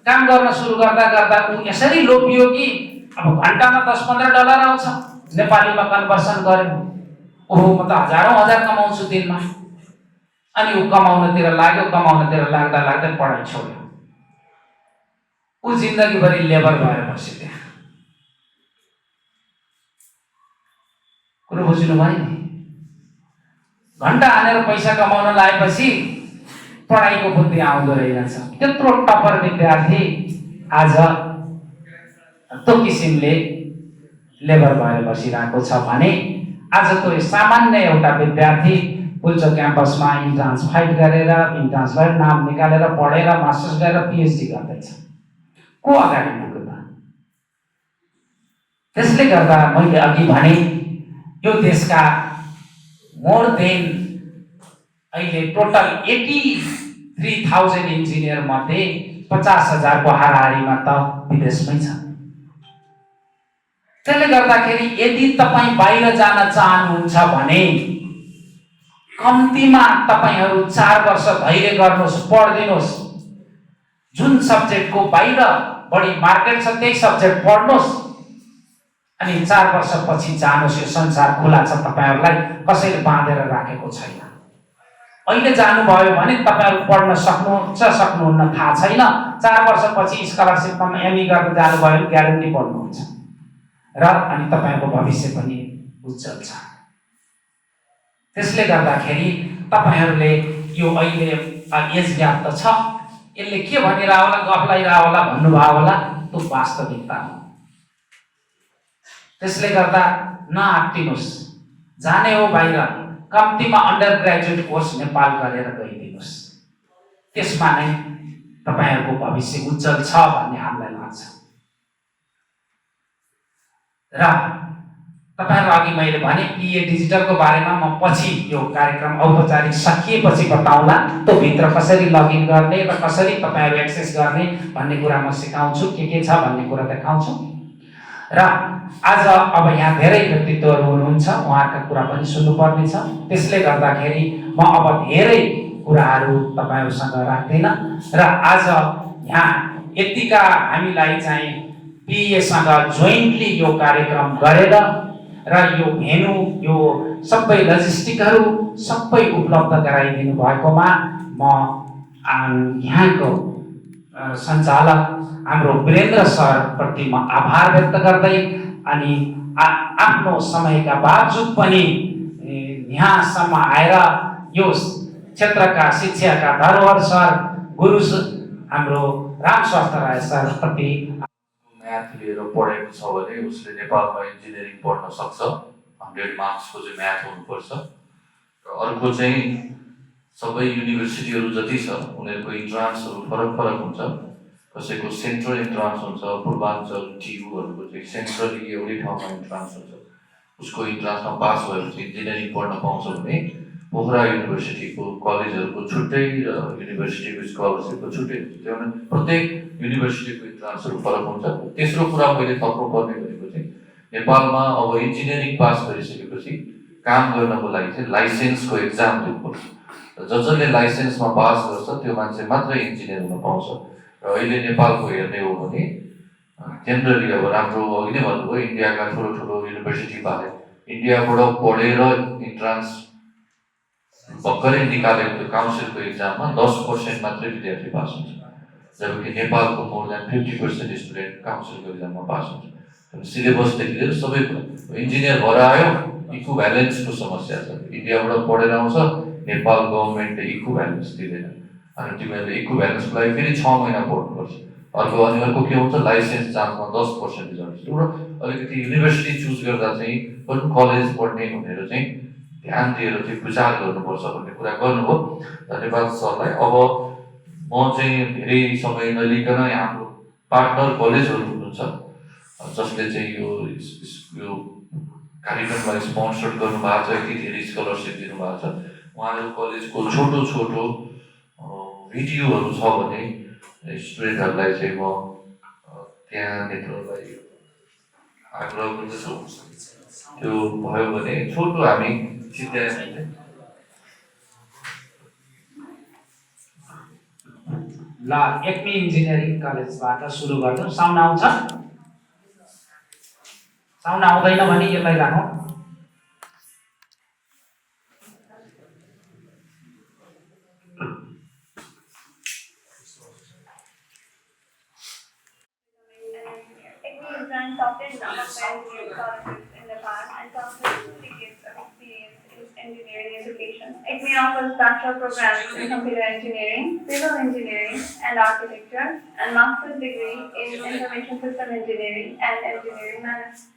काम गर्न सुरु गर्दा गर्दा ऊ यसरी लोभियो कि अब घण्टामा $10-15 आउँछ, नेपालीमा कन्भर्सन गर्यो। ओहो म त हजारौं हजार कमाउँछु दिनमा। अनि ऊ कमाउनतिर लाग्यो, कमाउनतिर लाग्दा लाग्दै पढाइ छोड्यो। ऊ जिन्दगीभरि लेबर भएर बस्यो त्यहाँ। कुरो बुझ्नु भयो नि? घण्टा हानेर पैसा कमाउन लागेपछि पढाइको बुद्धि आउँदो रहेछ। त्यत्रो टपर विद्यार्थी आज त्यो किसिमले लेबर भएर बसिरहेको छ भने आज त्यो सामान्य एउटा विद्यार्थी पुल्चोक क्याम्पसमा इन्ट्रान्स फाइट गरेर इन्ट्रान्सबाट नाम निकालेर पढेर मास्टर्स गरेर पीएचडी गर्दैछ। को अगाडि पुग्यो त? त्यसले गर्दा मैले अघि भने यो देशका मोर देन अहिले टोटल 83,000 इन्जिनियर मध्ये 50,000 को हाराहारीमा त विदेशमै छ। त्यसले गर्दाखेरि यदि तपाईँ बाहिर जान चाहनुहुन्छ भने कम्तीमा तपाईहरू 4 वर्ष धैर्य गर्नुहोस्, पढ्दिनुहोस्। जुन सब्जेक्टको बाहिर बढी मार्केट छ त्यही सब्जेक्ट पढ्नुहोस् अनि 4 वर्षपछि जानुहोस्। यो संसार खुला छ, तपाईहरूलाई कसैले बाँधेर राखेको छैन। अहिले जानुभयो भने तपाईहरू पढ्न सक्नुहुन्छ सक्नुहुन्न थाहा छैन। 4 वर्षपछि स्कलरसिपमा एमए गर्न जानुभयो भने ग्यारेन्टी पढ्नुहुन्छ र अनि तपाईको भविष्य पनि उज्जवल छ। त्यसले गर्दाखेरि तपाईहरूले यो अहिले एज ग्याप त छ, यसले के भनिरह होला, गफ लगाइरह होला भन्नुभयो होला, त्यो वास्तविकता हो। त्यसले गर्दा नआत्तिनुहोस्। जाने हो बाहिर कम्तीमा अन्डर ग्रेजुएट कोर्स नेपाल गरेर गइदिनुहोस्। त्यसमा नै तपाईहरूको भविष्य उज्जवल छ भन्ने हामीलाई लाग्छ। र तपाईहरु अघि मैले भने पिए डिजिटलको बारेमा म पछि यो कार्यक्रम औपचारिक सकिएपछि बताउँला। त्यो भित्र कसरी लगइन गर्ने र कसरी तपाईहरु एक्सेस गर्ने भन्ने कुरा म सिकाउँछु, के छ भन्ने कुरा देखाउँछु। र आज अब यहाँ धेरै व्यक्तित्वहरू हुनुहुन्छ, उहाँहरूका कुरा पनि सुन्नुपर्ने छ। त्यसले गर्दाखेरि म अब धेरै कुराहरू तपाईहरुसँग राख्दिन र आज यहाँ यतिका हामीलाई चाहिँ पिएसँग जोइन्टली यो कार्यक्रम गरेर र यो भेन्यु, यो सबै लजिस्टिकहरू सबै उपलब्ध गराइदिनु भएकोमा म यहाँको सञ्चालक हाम्रो वीरेन्द्र सर प्रति म आभार व्यक्त गर्दै अनि आफ्नो समयका बावजुद पनि यहाँसम्म आएर यो क्षेत्रका शिक्षाका धरोहर सर गुरु हाम्रो राम स्वास्थ्य राय सर प्रति म्याथ लिएर पढेको छ भने उसले नेपालमा इन्जिनियरिङ पढ्न सक्छ। 100 मार्क्सको चाहिँ म्याथ हुनुपर्छ। र अर्को चाहिँ सबै युनिभर्सिटीहरू जति छ उनीहरूको इन्ट्रान्सहरू फरक हुन्छ। कसैको सेन्ट्रल इन्ट्रान्स हुन्छ, पूर्वाञ्चल टियुहरूको चाहिँ सेन्ट्रली एउटै ठाउँमा इन्ट्रान्स हुन्छ। उसको इन्ट्रान्समा पास भएपछि इन्जिनियरिङ पढ्न पाउँछ भने पोखरा युनिभर्सिटीको कलेजहरूको छुट्टै र युनिभर्सिटीको स्कलरसिपको छुट्टै हुन्छ। त्यही प्रत्येक युनिभर्सिटीको इन्ट्रान्सहरू फरक हुन्छ। तेस्रो कुरा मैले थप्नुपर्ने भनेको चाहिँ नेपालमा अब इन्जिनियरिङ पास गरिसकेपछि काम गर्नको लागि चाहिँ लाइसेन्सको एक्जाम दिनुपर्छ। जसले लाइसेन्समा पास गर्छ त्यो मान्छे मात्रै इन्जिनियर हुन पाउँछ। र अहिले नेपालको हेर्ने हो भने जेनरली अब राम्रो अघि नै भन्नुभयो इन्डियाका ठुलो युनिभर्सिटी बाहेक इन्डियाबाट पढेर इन्ट्रान्स भर्खरै निकालेको त्यो काउन्सिलको एक्जाममा 10% मात्रै विद्यार्थी पास हुन्छ। जबकि नेपालको मोर देन 50% स्टुडेन्ट काउन्सिलको एक्जाममा पास हुन्छ। सिलेबसदेखि लिएर सबै कुरा इन्जिनियर भएर आयो, इक्विभ्यालेन्सको समस्या छ। इन्डियाबाट पढेर आउँछ, नेपाल गभर्मेन्टले इक्विभ्यालेन्स दिँदैन। अनि तिमीहरूले इक्विभ्यालेन्सको लागि फेरि 6 महिना पढ्नुपर्छ। अर्को के हुन्छ, लाइसेन्स जाँचमा 10% रिजल्ट। एउटा अलिकति युनिभर्सिटी चुज गर्दा चाहिँ कुन कलेज पढ्ने भनेर चाहिँ ध्यान दिएर चाहिँ विचार गर्नुपर्छ भन्ने कुरा गर्नुभयो। धन्यवाद सरलाई। अब म चाहिँ धेरै समय नलिकन हाम्रो पार्टनर कलेजहरू हुनुहुन्छ जसले चाहिँ यो कार्यक्रमलाई स्पोन्सर गर्नुभएको छ, यति धेरै स्कलरसिप दिनुभएको छ। उहाँहरू कलेजको छोटो भिडियोहरू छ भने स्टुडेन्टहरूलाई चाहिँ म त्यहाँ नेत्रलाई आग्रह गर्दछु। त्यो भयो भने छोटो हामी सिद्ध्याइन्छ। ल एक्मी इन्जिनियरिङ कलेजबाट सुरु गर्छौँ। साउन्ड आउँछ? साउन्ड आउँदैन भने यसलाई राखौँ। Engineering education. ICME offers bachelor programs in computer engineering, civil engineering and architecture, and master's degree in information system engineering and engineering management.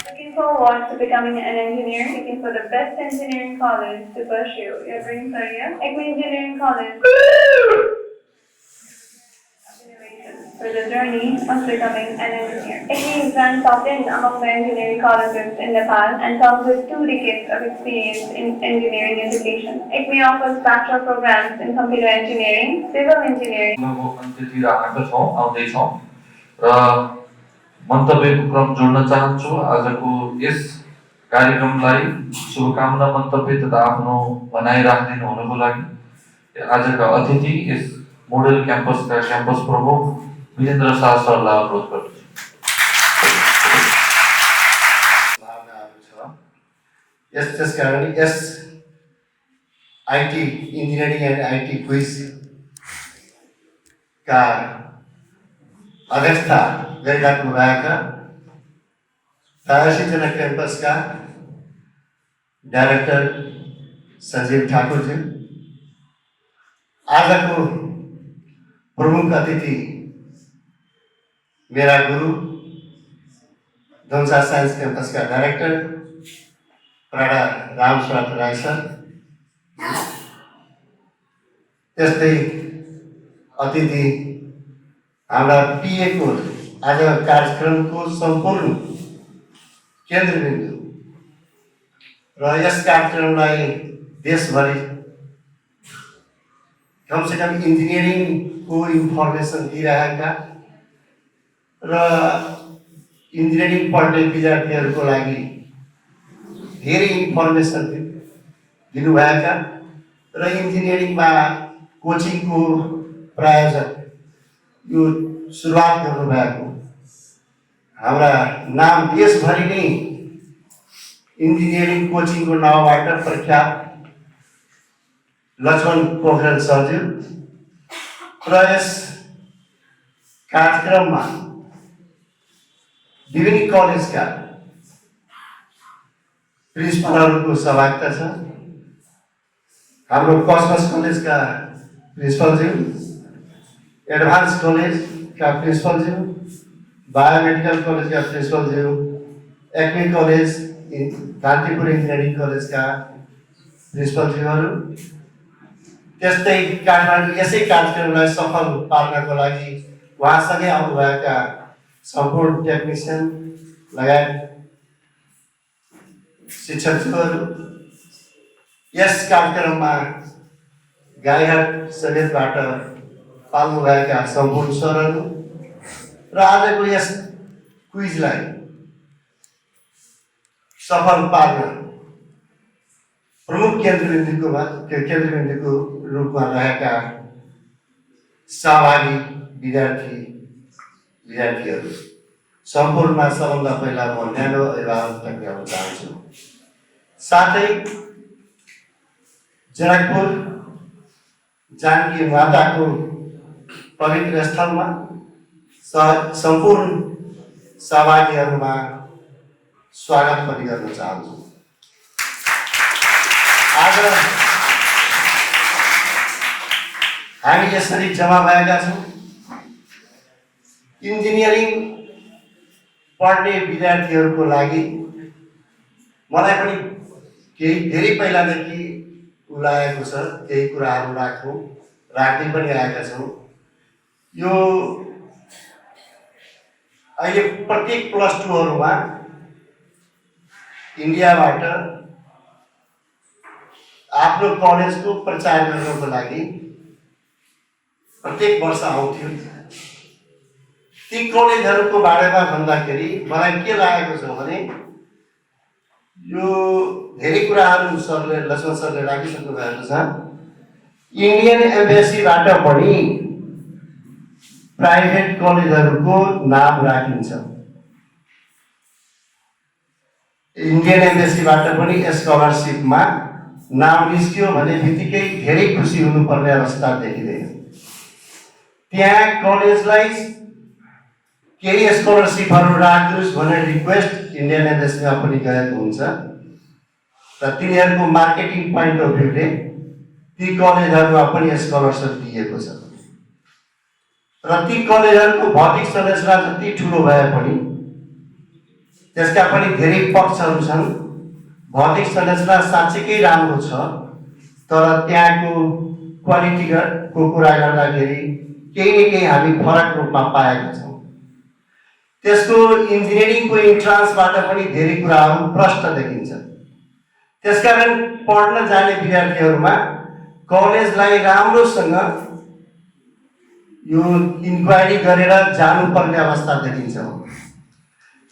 Looking forward to becoming an engineer, looking for the best engineering college to pursue your dream career. ICME Engineering College. Innovation. for the journey of becoming an engineer. IGNOU is ranked top 10 among the engineering colleges in Nepal and comes with 2 decades of experience in engineering education. IGNOU offers bachelor programs in computer engineering, civil engineering. अन्त्यतिर आउँदैछौँ र मन्तव्यको क्रम जोड्न चाहन्छु। आजको यस कार्यक्रमलाई शुभकामना मन्तव्य तथा आफ्नो भनाइ राखिदिनु हुनको लागि आजका अतिथि यस मोडल क्याम्पसका क्याम्पस प्रमुख वीरेन्द्र शाह सरलाई अनुरोध गर्दछु। त्यसकारण यस IT engineering and IT quiz का अध्यक्षता गरिराख्नु भएका तारासिंह क्याम्पसका डाइरेक्टर सञ्जीव ठाकुरजी, आजको प्रमुख अतिथि मेरा गुरु धनसा साइन्स क्याम्पसका डाइरेक्टर प्राडा रामस्वात राई सर, त्यस्तै अतिथि हाम्रा पिए को आज कार्यक्रमको सम्पूर्ण केन्द्रबिन्दु र यस कार्यक्रमलाई देशभरि कमसेकम इन्जिनियरिङको इन्फर्मेसन दिइरहेका र इन्जिनियरिङ पढ्ने विद्यार्थीहरूको लागि धेरै इन्फर्मेसन दिनुभएका र इन्जिनियरिङमा कोचिङको प्रायोजक यो सुरुवात गर्नुभएको हाम्रा नाम देशभरि नै इन्जिनियरिङ कोचिङको नामबाट प्रख्यात लक्ष्मण पोखरेल सरज्यू र यस कार्यक्रममा विभिन्न कलेजका प्रिन्सिपलहरूको सहभागिता छ। हाम्रो कस्मस कलेजका प्रिन्सिपलज्यू, एडभान्स कलेजका प्रिन्सिपलज्यू, बायोमेडिकल कलेजका प्रिन्सिपलज्यू, एक्मे कलेज कान्तिपुर इन्जिनियरिङ कलेजका प्रिन्सिपलज्यूहरू, त्यस्तै काठमाडौँ यसै कार्यक्रमलाई सफल पार्नको लागि उहाँसँगै आउनुभएका सम्पूर्ण टेक्निसियन लगायत शिक्षकहरू, यस कार्यक्रममा गाईघाट समेतबाट पाल्नुभएका सम्पूर्ण सरहरू र आजको यस क्विजलाई सफल पार्न प्रमुख केन्द्रबिन्दुको रूपमा रहेका सहभागी विद्यार्थीहरू सम्पूर्णमा सबभन्दा पहिला म न्यानो अभिवादन टक्राउन चाहन्छु। साथै जनकपुर जानकी माताको पवित्र स्थलमा सम्पूर्ण सहभागीहरूमा स्वागत पनि गर्न चाहन्छु। आज हामी यसरी जम्मा भएका छौँ इन्जिनियरिङ पढ्ने विद्यार्थीहरूको लागि। मलाई पनि केही धेरै पहिलादेखि लागेको छ, केही कुराहरू राख्दै पनि आएका छौँ। यो अहिले प्रत्येक +2हरूमा इन्डियाबाट आफ्नो कलेजको प्रचार गर्नको लागि प्रत्येक वर्ष आउँथ्यो। ती कलेजहरूको बारेमा भन्दाखेरि मलाई के लागेको छ भने यो धेरै कुराहरू सरले लक्ष्मण सरले राखिसक्नु भएको छ। इन्डियन एम्बेसीबाट पनि प्राइभेट कलेजहरूको नाम राखिन्छ। इन्डियन एम्बेसीबाट पनि स्कलरसिपमा नाम निस्क्यो भने बित्तिकै धेरै खुसी हुनुपर्ने अवस्था देखिँदैन। त्यहाँ कलेजलाई केही स्कलरसिपहरू राखिदिनुहोस् भनेर रिक्वेस्ट इन्डियन एम्बेसीमा पनि गएको हुन्छ र तिनीहरूको मार्केटिङ पोइन्ट अफ भ्यूले ती कलेजहरूमा पनि स्कलरसिप दिएको छ र ती कलेजहरूको भौतिक संरचना जति ठुलो भए पनि त्यसका पनि धेरै पक्षहरू छन्। भौतिक संरचना साँच्चैकै राम्रो छ तर त्यहाँको क्वालिटीको कुरा गर्दाखेरि केही न केही हामी फरक रूपमा पाएका छौँ। त्यसको इन्जिनियरिङको इन्ट्रान्सबाट पनि धेरै कुराहरू प्रष्ट देखिन्छ। त्यसकारण पढ्न जाने विद्यार्थीहरूमा कलेजलाई राम्रोसँग यो इन्क्वायरी गरेर जानुपर्ने अवस्था देखिन्छ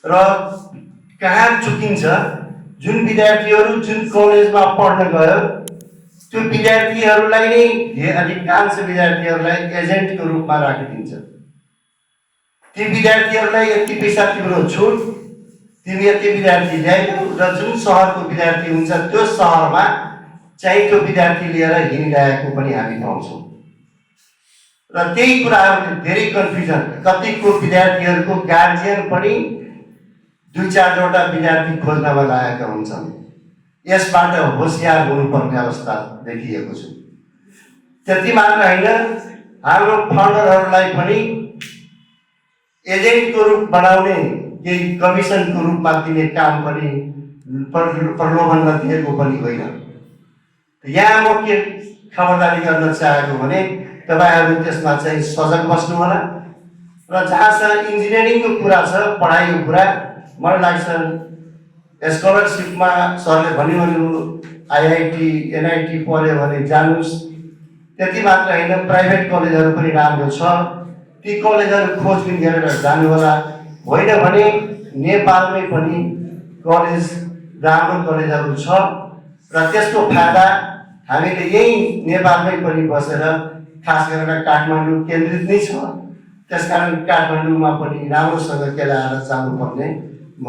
र कहाँ चुकिन्छ, जुन विद्यार्थीहरू जुन कलेजमा पढ्न गयो त्यो विद्यार्थीहरूलाई नै अधिकांश विद्यार्थीहरूलाई एजेन्टको रूपमा राखिदिन्छ। ती विद्यार्थीहरूलाई यति पैसा तिम्रो छुट, तिमी यति विद्यार्थी ल्याइदेऊ र जुन सहरको विद्यार्थी हुन्छ त्यो सहरमा चाहिँ त्यो विद्यार्थी लिएर हिँडिरहेको पनि हामी पाउँछौँ र त्यही कुराहरूले धेरै कन्फ्युजन, कतिको विद्यार्थीहरूको गार्जियन पनि 2-4 विद्यार्थी खोज्नमा लागेका हुन्छन्। यसबाट होसियार हुनुपर्ने अवस्था देखिएको छ। त्यति मात्र होइन, हाम्रो फन्डरहरूलाई पनि एजेन्टको रूप बनाउने, केही कमिसनको रूपमा दिने काम पनि प्रलोभन दिएको पनि होइन। यहाँ म के खबरदारी गर्न चाहेको भने तपाईहरू त्यसमा चाहिँ सजग बस्नु होला र जहाँसम्म इन्जिनियरिङको कुरा छ, पढाइको कुरा, मलाई लाग्छ स्कलरसिपमा सरले भन्नुभयो आइआइटी एनआइटी पढ्यो भने जानुहोस्। त्यति मात्र होइन, प्राइभेट कलेजहरू पनि राम्रो छ, ती कलेजहरू खोजबिन गरेर जानु होला। होइन भने नेपालमै पनि कलेज, राम्रो कलेजहरू छ र त्यसको फाइदा हामीले यही नेपालमै पनि बसेर, खास गरेर काठमाडौँ केन्द्रित नै छ, त्यसकारण काठमाडौँमा पनि राम्रोसँग केलाएर जानुपर्ने म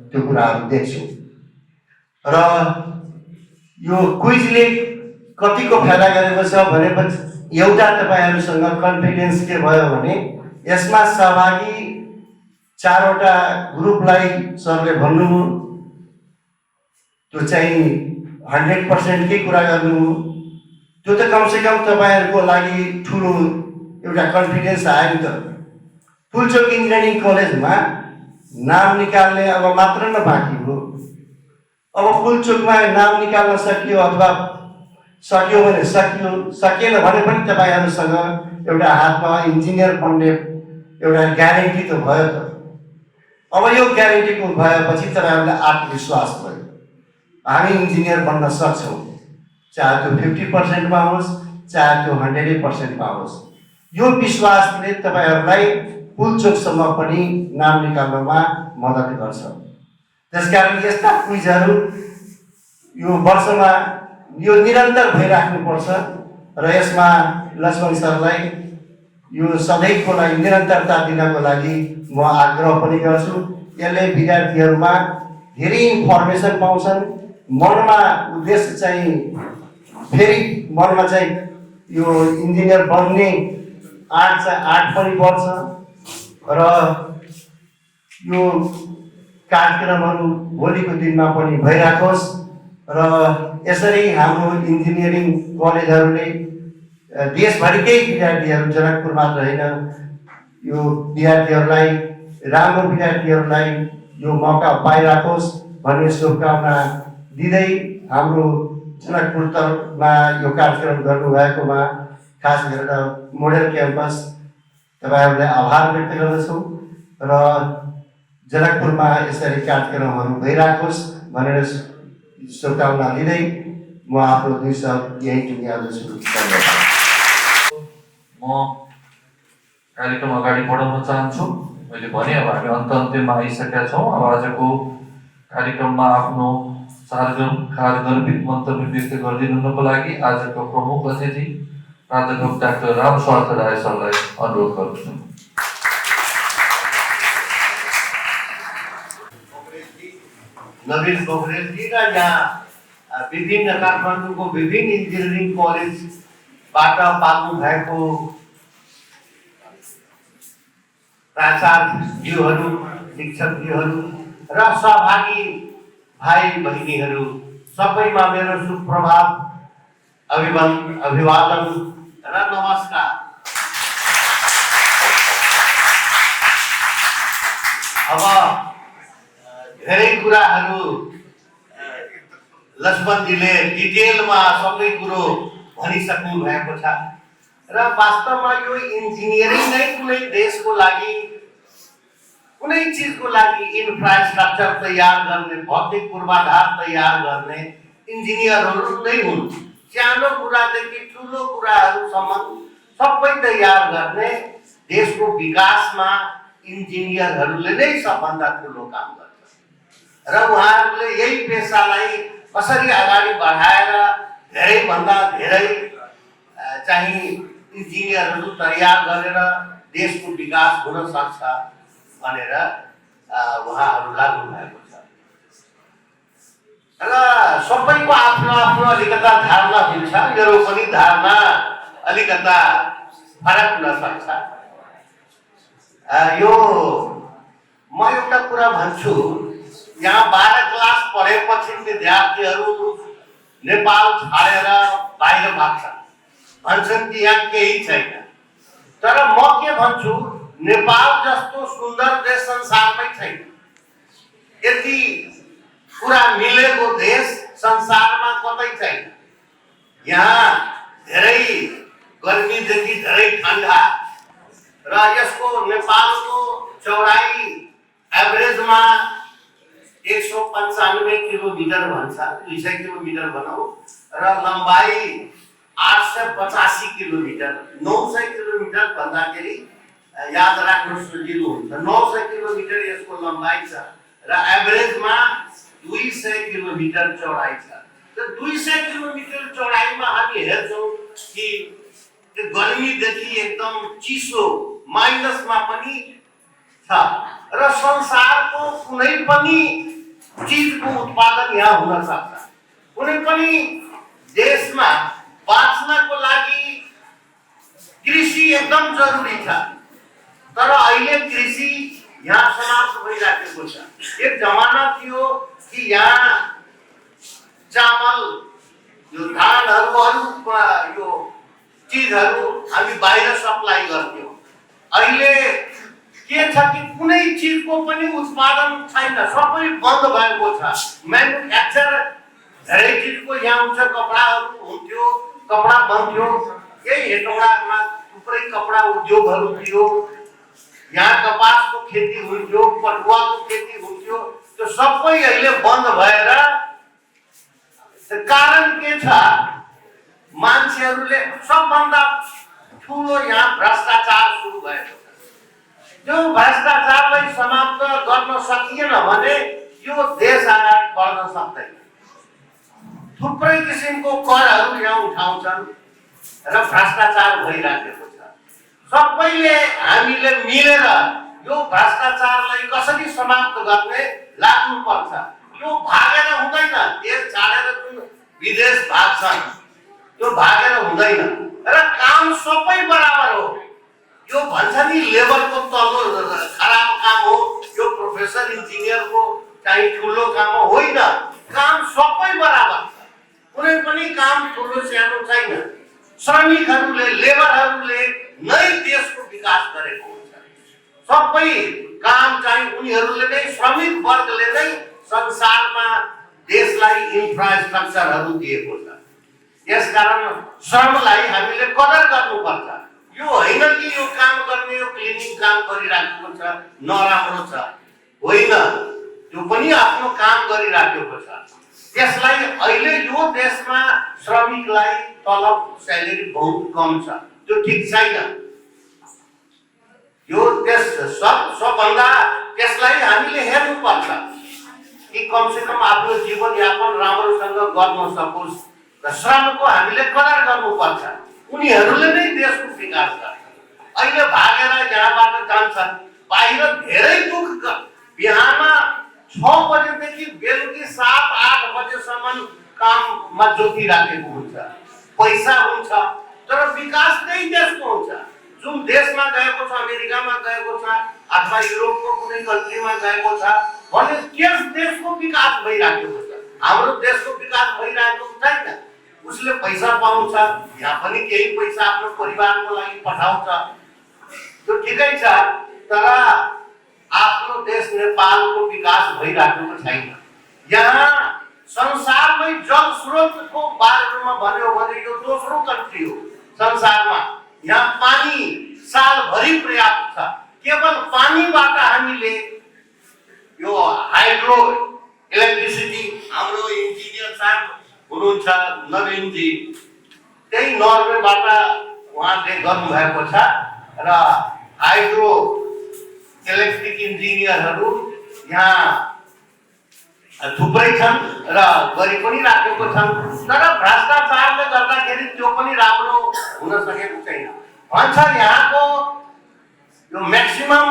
त्यो कुराहरू देख्छु। र यो क्विजले कतिको फाइदा गरेको छ भनेपछि एउटा तपाईहरूसँग कन्फिडेन्स के भयो भने यसमा सहभागी 4वटा ग्रुपलाई सरले भन्नुभयो, त्यो चाहिँ 100% के कुरा गर्नु, त्यो त कमसेकम तपाईहरूको लागि ठुलो एउटा कन्फिडेन्स आयो नि त। पुल्चोक इन्जिनियरिङ कलेजमा नाम निकाल्ने अब मात्र न बाँकी हो। अब पुल्चोकमा नाम निकाल्न सकियो अथवा सक्यो भने सकियो, सकिएन भने पनि तपाईहरूसँग एउटा हातमा इन्जिनियर बन्ने एउटा ग्यारेन्टी त भयो त। अब यो ग्यारेन्टीको भएपछि तपाईहरूलाई आत्मविश्वास भयो, हामी इन्जिनियर बन्न सक्छौँ, चाहे त्यो 50%मा होस्, चाहे त्यो 100%मा होस्। यो विश्वासले तपाईहरूलाई पुल्चोकसम्म पनि नाम निकाल्नमा मद्दत गर्छ। त्यसकारण यस्ता क्विजहरू यो वर्षमा यो निरन्तर भइराख्नुपर्छ र यसमा लक्ष्मण सरलाई यो सधैँको लागि निरन्तरता दिनको लागि म आग्रह पनि गर्छु। यसले विद्यार्थीहरूमा धेरै इन्फर्मेसन पाउँछन्, मनमा उद्देश्य चाहिँ फेरि मनमा चाहिँ यो इन्जिनियर बन्ने आँट पनि बढ्छ र यो कार्यक्रमहरू भोलिको दिनमा पनि भइराखोस् र यसरी हाम्रो इन्जिनियरिङ कलेजहरूले देशभरिकै विद्यार्थीहरू, जनकपुर मात्र होइन, यो विद्यार्थीहरूलाई, राम्रो विद्यार्थीहरूलाई यो मौका पाइराखोस् भन्ने शुभकामना दिँदै हाम्रो जनकपुरमा यो कार्यक्रम गर्नुभएकोमा खास गरेर मोडेल क्याम्पस तपाईहरूलाई आभार व्यक्त गर्दछौँ र जनकपुरमा यसरी कार्यक्रमहरू भइराखोस् भनेर शुभकामना दिँदै म आफ्नो 2 शब्द यही टुङ्ग्याउँदछु। धन्यवाद। म कार्यक्रम अगाडि बढाउन चाहन्छु। मैले भने अब हामी अन्त्यमा आइसकेका छौँ। अब आजको कार्यक्रममा आफ्नो सारगर्भित मन्तव्य व्यक्त गरिदिनुको लागि आजको प्रमुख अतिथि प्राध्यापक डाक्टर रामस्वार्थ राय सरलाई अनुरोध गर्दछु। नवीन पोखरेलजी र यहाँ विभिन्न काठमाडौँको विभिन्न इन्जिनियरिङ कलेजबाट पाल्नु भएको प्राचार्यज्यूहरू, शिक्षकज्यूहरू र सहभागी भाइ बहिनीहरू सबैमा मेरो सुप्रभात, अभिवादन र नमस्कार। अब धेरै कुराहरू लक्ष्मणजीले डिटेलमा सबै कुरो भनिसक्नु भएको छ र वास्तवमा यो इन्जिनियरिङ नै कुनै देशको लागि कुनै चिजको लागि इन्फ्रास्ट्रक्चर तयार गर्ने भौतिक पूर्वाधार तयार गर्ने इन्जिनियरहरू नै हुन्। सानो कुरादेखि ठुलो कुराहरूसम्म सबै तयार गर्ने देशको विकासमा इन्जिनियरहरूले नै सबभन्दा ठुलो काम गर्छ र उहाँहरूले यही पेसालाई कसरी अगाडि बढाएर धेरैभन्दा धेरै चाहिँ इन्जिनियरहरू तयार गरेर देशको विकास हुन सक्छ भनेर उहाँहरू लाग्नु भएको छ। र सबैको आफ्नो आफ्नो अलिकता धारणा हुन्छ, मेरो पनि धारणा अलिकता फरक हुन सक्छ। यो म एउटा कुरा भन्छु, यहाँ 12 क्लास पढेपछि विद्यार्थीहरू नेपाल छाडेर बाहिर भाग्छन्, भन्छन् कि यहाँ केही छैन। तर म के भन्छु, नेपाल जस्तो सुन्दर देश संसारमै छैन। यति कुरा मिलेको देश संसारमा कतै छैन। यहाँ धेरै गर्मीदेखि धेरै ठन्डा र यसको नेपालको चौडाइ एभरेजमा 195 किलोमिटर भन्छ, 200 किलोमिटर भनौँ, र लम्बाइ 885 किलोमिटर, 900 किलोमिटर भन्दाखेरि याद राख्नु सजिलो हुन्छ। 900 किलोमिटर यसको लम्बाइ छ र एभरेजमा 200 किलोमिटर चौडाइ छ। त 200 किलोमिटर चौडाइमा हामी हेर्छौँ कि गर्मीदेखि एकदम चिसो माइनसमा पनि छ र संसारको कुनै पनि चिजको उत्पादन यहाँ हुन सक्छ। कुनै पनि देशमा बाँच्नको लागि कृषि एकदम जरुरी छ, तर अहिले कृषि यहाँ समाप्त भइराखेको छ। एक जमाना थियो कि यहाँ चामल, यो धानहरू, अरू यो चिजहरू हामी बाहिर सप्लाई गर्थ्यौँ। अहिले के छ कि कुनै चिजको पनि उत्पादन छैन, सबै बन्द भएको छ। म्यानुफ्याक्चर धेरै चिजको यहाँ हुन्छ, कपडाहरू हुन्थ्यो, कपडा बन्थ्यो, यही हेटौडामा थुप्रै कपडा उद्योगहरू थियो। यहाँ कपासको खेती हुन्थ्यो, पटुवाको खेती हुन्थ्यो, त्यो सबै अहिले बन्द भएर कारण के छ, मान्छेहरूले सबभन्दा ठुलो यहाँ भ्रष्टाचार सुरु भएको छ। त्यो भ्रष्टाचारलाई समाप्त गर्न सकिएन भने यो देश अगाडि बढ्न सक्दैन। थुप्रै किसिमको करहरू यहाँ उठाउँछन् र भ्रष्टाचार भइराखेको छ। सबैले हामीले मिलेर यो भ्रष्टाचारलाई कसरी समाप्त गर्ने लाग्नुपर्छ। यो भागेर हुँदैन, देश छाडेर जुन विदेश भाग्छन् त्यो भागेर हुँदैन र काम सबै बराबर हो। यो भन्छ नि लेबरको तल्लो खराब काम हो, यो प्रोफेसर इन्जिनियरको चाहिँ ठुलो काम होइन। काम सबै बराबर छ, कुनै पनि काम ठुलो सानो छैन। श्रमिकहरूले, लेबरहरूले नै देशको विकास गरेको हुन्छ। सबै काम चाहिँ उनीहरूले नै, श्रमिक वर्गले नै संसारमा देशलाई इन्फ्रास्ट्रक्चरहरू दिएको छ। यसकारण श्रमलाई हामीले कदर गर्नुपर्छ। यो होइन कि यो काम गर्ने, यो क्लिनिङ काम गरिराखेको छ नराम्रो छ, होइन, त्यो पनि आफ्नो काम गरिराखेको छ। त्यसलाई अहिले यो देशमा श्रमिकलाई तलब स्यालेरी बहुत कम छ, त्यो ठिक छैन। यो देश सबभन्दा त्यसलाई हामीले हेर्नुपर्छ कि कमसेकम आफ्नो जीवनयापन राम्रोसँग गर्न सकोस् र श्रमको हामीले कदर गर्नुपर्छ। उनीहरूले नै देशको विकास गर्छ। अहिले भागेर यहाँबाट जान्छन् बाहिर, धेरै दुःख। बिहान 6 बजेदेखि बेलुकी 7-8 बजेसम्म काममा जोतिराखेको हुन्छ, पैसा हुन्छ, तर विकास नै देशको हुन्छ। जुन देशमा गएको छ, अमेरिकामा गएको छ अथवा युरोपको कुनै कन्ट्रीमा गएको छ भने त्यस देशको विकास भइराखेको छ। हाम्रो देशको विकास भइरहेको छैन। उसले पैसा पाउँछ, यहाँ पनि केही पैसा आफ्नो परिवारको लागि पठाउँछ, त्यो ठिकै छ, तर आफ्नो देश नेपालको विकास भइराखेको छैन। यहाँ संसारमै जल स्रोतको बारेमा भन्यो भने यो दोस्रो कन्ट्री हो संसारमा। जी त्यही नर्वेबाट उहाँले गर्नुभएको छ र हाइड्रो इलेक्ट्रिक इन्जिनियरहरू यहाँ थुप्रै छन् र गरि पनि राखेको छन् तर भ्रष्टाचारले गर्दाखेरि त्यो पनि राम्रो हुन सकेको छैन भन्छ यहाँको यो म्याक्सिमम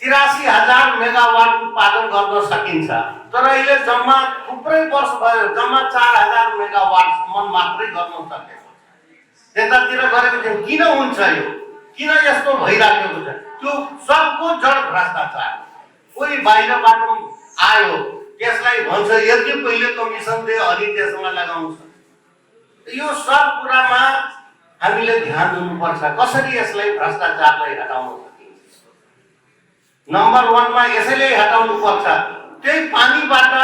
83,000 मेगावाट उत्पादन गर्न सकिन्छ तर अहिले जम्मा थुप्रै वर्ष भयो जम्मा 4,000 मेगावाटसम्म मात्रै गर्न सकेको त्यतातिर गरेको चाहिँ किन हुन्छ यो किन यस्तो भइराखेको छ त्यो सबको जड भ्रष्टाचार कोही बाहिरबाट आयो त्यसलाई भन्छ यति पहिले कमिसन दे अनि त्यसमा लगाउँछ यो सब कुरामा हामीले ध्यान दिनुपर्छ कसरी यसलाई भ्रष्टाचारलाई हटाउन सकिन्छ नम्बर 1 मा यसैले हटाउनु पर्छ त्यही पानीबाट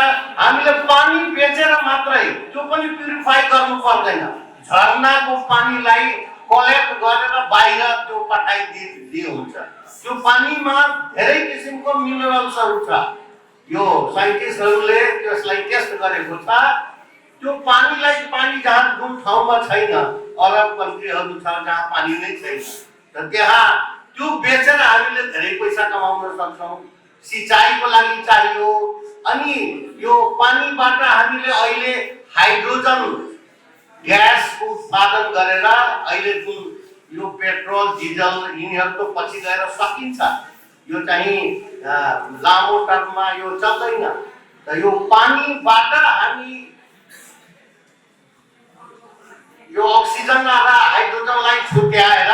हामीले पानी बेचेर मात्रै त्यो पनि प्युरिफाई गर्नु पर्दैन झरनाको पानीलाई कलेक्ट गरेर बाहिर त्यो पठाइदिए हुन्छ त्यो पानीमा धेरै किसिमको मिनरल्सहरू छ यो साइन्टिस्टहरूले त्यसलाई टेस्ट गरेको छ त्यो पानीलाई पानी जहाँ जुन ठाउँमा छैन अरब कन्ट्रीहरू छ जहाँ पानी नै छैन र त्यहाँ त्यो बेचेर हामीले धेरै पैसा कमाउन सक्छौँ सिँचाइको लागि चाहियो अनि यो पानीबाट हामीले अहिले हाइड्रोजन ग्यासको उत्पादन गरेर अहिले जुन यो पेट्रोल डिजल यिनीहरूको पछि गएर सकिन्छ यो चाहिँ लामो टर्ममा यो चल्दैन र यो पानीबाट हामी यो अक्सिजन र हाइड्रोजनलाई छुट्याएर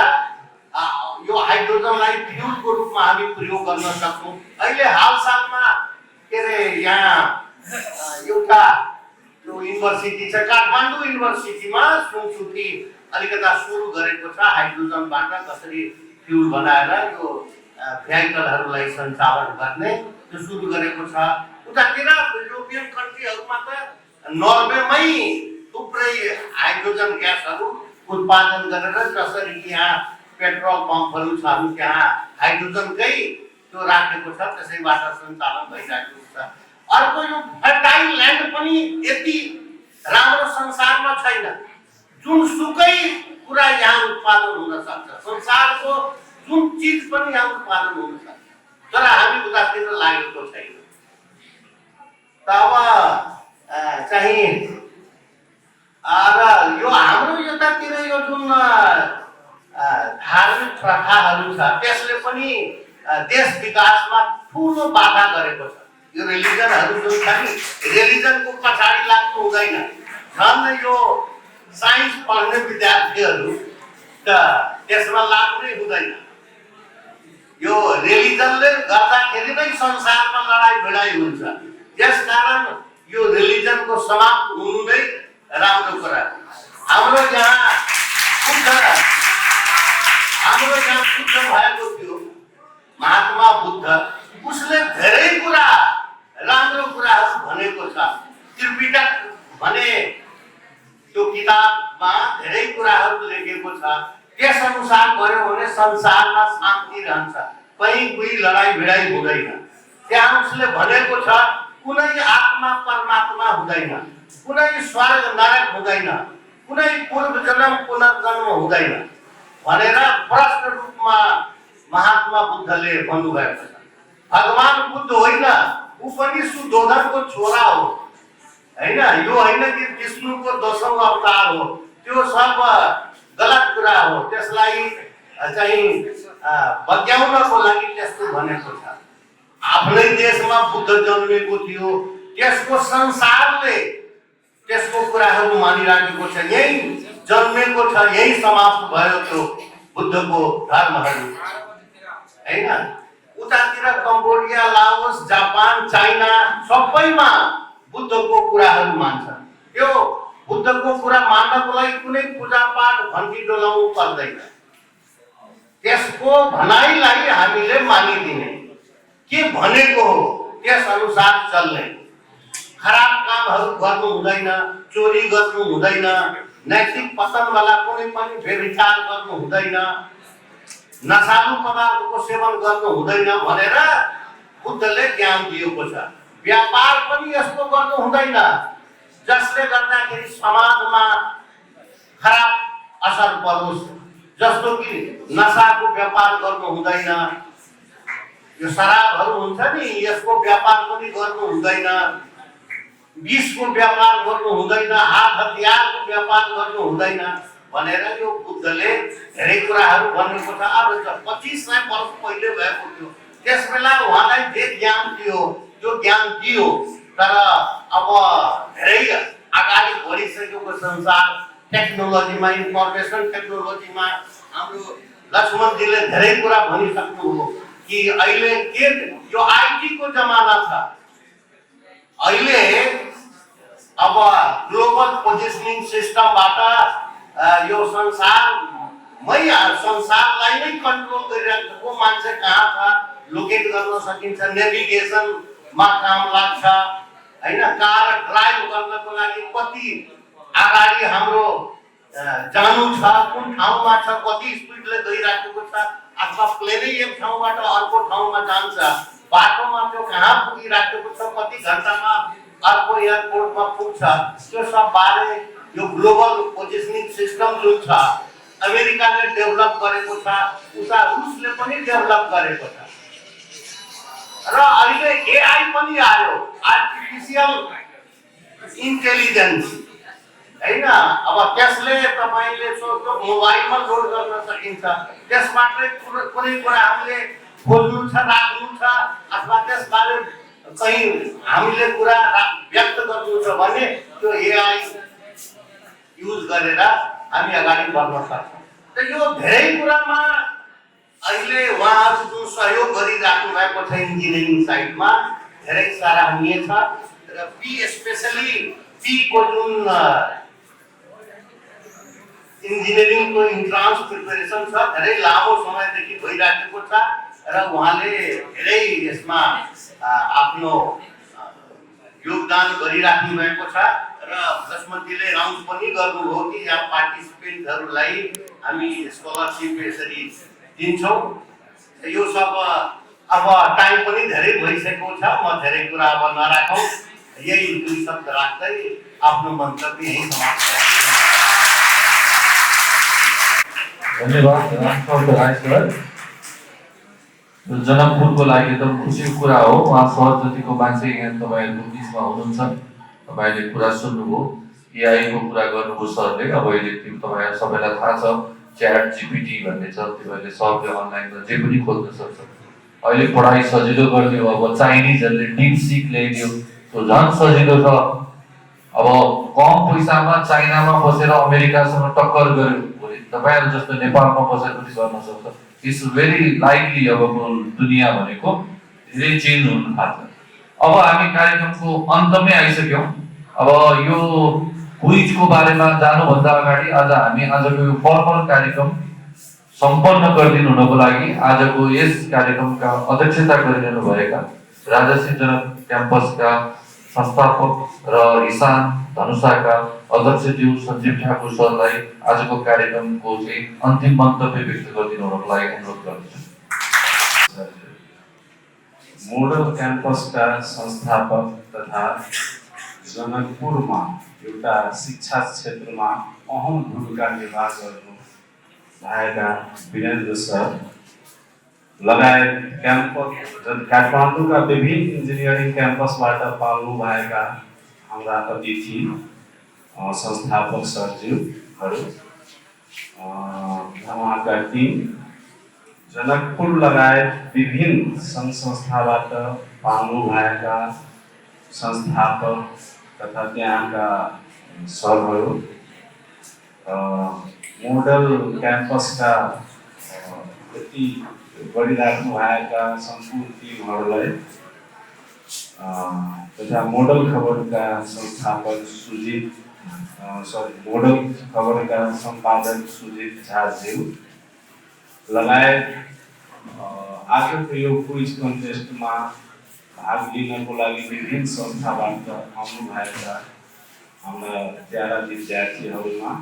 यो हाइड्रोजनलाई फ्युलको रूपमा हामी प्रयोग गर्न सक्छौँ अहिले हालसालमा के अरे यहाँ एउटा यो युनिभर्सिटी छ काठमाडौँ युनिभर्सिटीमा सुनसुकी अलिकता सुरु गरेको छ हाइड्रोजनबाट कसरी फ्युल बनाएर यो भेहिकलहरूलाई सञ्चालन गर्ने त्यो सुरु गरेको छ उतातिर युरोपियन कन्ट्रीहरूमा त नर्वेमै थुप्रै हाइड्रोजन ग्यासहरू उत्पादन गरेर कसरी यहाँ पेट्रोल पम्पहरू छ त्यहाँ हाइड्रोजनकै त्यो राखेको छ त्यसैबाट सञ्चालन भइरहेको छ अर्को यो फर्टाइल ल्यान्ड पनि यति राम्रो संसारमा छैन जुनसुकै कुरा यहाँ उत्पादन हुन सक्छ संसारको जुन चिज पनि यहाँ उत्पादन हुन सक्छ तर हामी उतातिर लागेको छैन तब चाहिँ र यो हाम्रो यतातिर यो जुन धार्मिक प्रथाहरू छ त्यसले पनि देश विकासमा ठुलो बाधा गरेको छ यो रिलिजनहरू जुन छ नि रिलिजनको पछाडि लाग्नु हुँदैन झन् यो साइन्स पढ्ने विद्यार्थीहरू त त्यसमा लाग्नै हुँदैन यो रिलिजनले गर्दाखेरि नै संसारमा लडाइँ भिडाइ हुन्छ त्यसकारण यो रिलिजनको समाप्त हुनु नै राम्रो कुरा हाम्रो यहाँ बुद्ध भएको थियो महात्मा बुद्ध उसले धेरै कुरा राम्रो कुराहरू भनेको छ त्रिपिटक भने त्यो किताबमा धेरै कुराहरू लेखेको छ त्यस अनुसार गर्यो भने संसारमा शान्ति रहन्छ कहीँ कोही लडाइँ भिडाइ हुँदैन त्यहाँ उसले भनेको छ कुनै आत्मा परमात्मा हुँदैन कुनै स्वर्ग नरक हुँदैन कुनै पूर्व जन्म पुनर्जन्म हुँदैन भनेर प्रश्न रूपमा महात्मा बुद्धले भन्नुभएको छ भगवान बुद्ध होइन ऊ पनि सुद्धोधनको छोरा हो हैन यो होइन कि विष्णुको 10औं अवतार हो त्यो सब गलत कुरा हो त्यसलाई चाहिँ बचाउनको लागि त्यस्तो भनेको छ आफ्नै देशमा बुद्ध जन्मेको थियो त्यसको संसारले त्यसको कुराहरू मानिराखेको छ यही जन्मेको छ यही समाप्त भयो त्यो बुद्धको धर्महरू हैन उतातिर कम्बोडिया लाओस जापान चाइना सबैमा बुद्धको कुराहरू मान्छन् त्यो बुद्धको कुरा मान्नको लागि कुनै पूजापाठ घन्टी डोलाउनु पर्दैन त्यसको भनाइलाई हामीले मानिदिने के भनेको हो त्यस अनुसार चल्ने खराब कामहरू गर्नु हुँदैन चोरी गर्नु हुँदैन नैतिक पतनवाला कुनै पनि व्यभिचार गर्नु हुँदैन नशालु पदार्थको सेवन गर्नु हुँदैन भनेर बुद्धले ज्ञान दिएको छ व्यापार पनि यस्तो गर्नु हुँदैन जसले गर्दाखेरि समाजमा खराब असर परोस्, जस्तो कि नसाको व्यापार गर्नु हुँदैन, यो शराबहरू हुन्छ नि यसको व्यापार पनि गर्नु हुँदैन, विषको व्यापार गर्नु हुँदैन, हात हतियारको व्यापार गर्नु हुँदैन भनेर यो बुद्धले धेरै कुराहरू भनेको छ। अब 2500 वर्ष पहिले भएको थियो, त्यसबेला उहाँलाई जे ज्ञान थियो त्यो ज्ञान दियो। तर अब धेरै अगाडि बढिसकेको संसार टेक्नोलोजीमा, इन्फर्मेसन टेक्नोलोजीमा हाम्रो लक्ष्मणजीले धेरै कुरा भनिसक्नुभयो कि अहिले के यो आईटी को जमाना छ। अहिले अब ग्लोबल पोजिसनिङ सिस्टमबाट यो संसारलाई नै कन्ट्रोल गरिरहेको मान्छे कहाँ छ लोकेट गर्न सकिन्छ, नेभिगेसनमा काम लाग्छ हैन, कार ड्राइभ गर्नको लागि कति अगाडि हाम्रो जानु छ, कुन ठाउँमा छ, कति स्पिडले गइराखेको छ, अथवा प्लेनै एक ठाउँबाट अर्को ठाउँमा जान्छ, बाटोमा त्यो कहाँ पुगिराखेको छ, कति घण्टामा अर्को एयरपोर्टमा पुग्छ, त्यो सब बारे यो ग्लोबल पोजिसनिङ सिस्टम जुन छ अमेरिकाले डेभलप गरेको छ, उता रुसले पनि डेभलप गरेको छ। र अहिले एआई पनि आयो, आर्टिफिसियल इन्टेलिजेन्स हैन। अब त्यसले तपाईले सोध्नु मोबाइलमा लोड गर्न सकिन्छ, त्यसबाट कुनै कुरा हामीले खोज्नु छ, राख्नु छ, अथवा त्यसबारे कहीं हामीले कुरा व्यक्त गर्नु छ भने त्यो एआई युज गरेर हामी अगाडि बढ्न सक्छौँ। त यो धेरै कुरामा अहिले उहाँहरू जुन सहयोग गरिराख्नु भएको छ इन्जिनियरिङ साइडमा धेरै सराहनीय छ। र पी स्पेशली पी को जुन इन्जिनियरिङको इन्ट्रान्स प्रिपरेसन छ धेरै लामो समयदेखि भइराखेको छ र उहाँले धेरै यसमा आफ्नो योगदान गरिराख्नु भएको छ। र लक्ष्मणजीले अनाउन्स पनि गर्नुभयो कि यहाँ पार्टिसिपेन्टहरूलाई हामी स्कलरसिप यसरी दिन्छौँ। यो सब अब टाइम पनि धेरै भइसकेको छ, म धेरै कुरा अब नराखौँ, यही दुई शब्द राख्दै आफ्नो मन्तव्य यही समाप्त गर्छु। धन्यवाद। जनकपुरको लागि एकदम खुसीको कुरा हो, उहाँ सहर जतिको मान्छे यहाँ तपाईँहरूको बिचमा हुनुहुन्छ, तपाईँले कुरा सुन्नुभयो, एआईको कुरा गर्नुभयो सरले। अब अहिले तपाईँहरू सबैलाई थाहा छ च्याट जीपीटी भन्ने छ, तपाईँले सबले अनलाइनमा जे पनि खोज्न सक्छ। अहिले पढाइ सजिलो गरिदियो, अब चाइनिजहरूले डिपसिक ल्याइदियो, त्यो झन् सजिलो छ। अब कम पैसामा चाइनामा बसेर अमेरिकासँग टक्कर गर्यो भने तपाईँहरू जस्तो नेपालमा बसेर पनि गर्न सक्छ। इट्स भेरी लाइकली अबको दुनियाँ भनेको धेरै चेन्ज हुन थाल्छ। अब हामी कार्यक्रमको अन्तमै आइसक्यौँ। अब यो क्विजको बारेमा जानुभन्दा अगाडि आज हामी आजको यो फर्मल कार्यक्रम सम्पन्न गरिदिनु हुनको लागि आजको यस कार्यक्रमका अध्यक्षता गरिरहनु भएका राजश्री जनक क्याम्पसका संस्थापक र इसान धनुषाका अध्यक्षज्यू सञ्जीव ठाकुर सरलाई आजको कार्यक्रमको चाहिँ अन्तिम मन्तव्य व्यक्त गरिदिनु हुनको लागि अनुरोध गर्दछु। मोडल क्याम्पसका संस्थापक तथा जनकपुरमा एउटा शिक्षा क्षेत्रमा अहम भूमिका निर्वाह गर्नु भएका वीरेन्द्र सर लगायत क्याम्पस काठमाडौँका विभिन्न इन्जिनियरिङ क्याम्पसबाट पाल्नु भएका हाम्रा अतिथि संस्थापक सरज्यूहरू, उहाँका टिम, जनकपुर लगायत विभिन्न सङ्घ संस्थाबाट पाल्नु भएका संस्थापक तथा त्यहाँका सरहरू, मोडल क्याम्पसका यति गरिराख्नु भएका सम्पूर्ण टिमहरूलाई तथा मोडल खबरका संस्थापक मोडल खबरका सम्पादक सुजित झाज्यू लगायत आजको यो क्विज कन्टेस्टमा भाग लिनको लागि विभिन्न संस्थाबाट आउनु भएका हाम्रा प्यारा विद्यार्थीहरूमा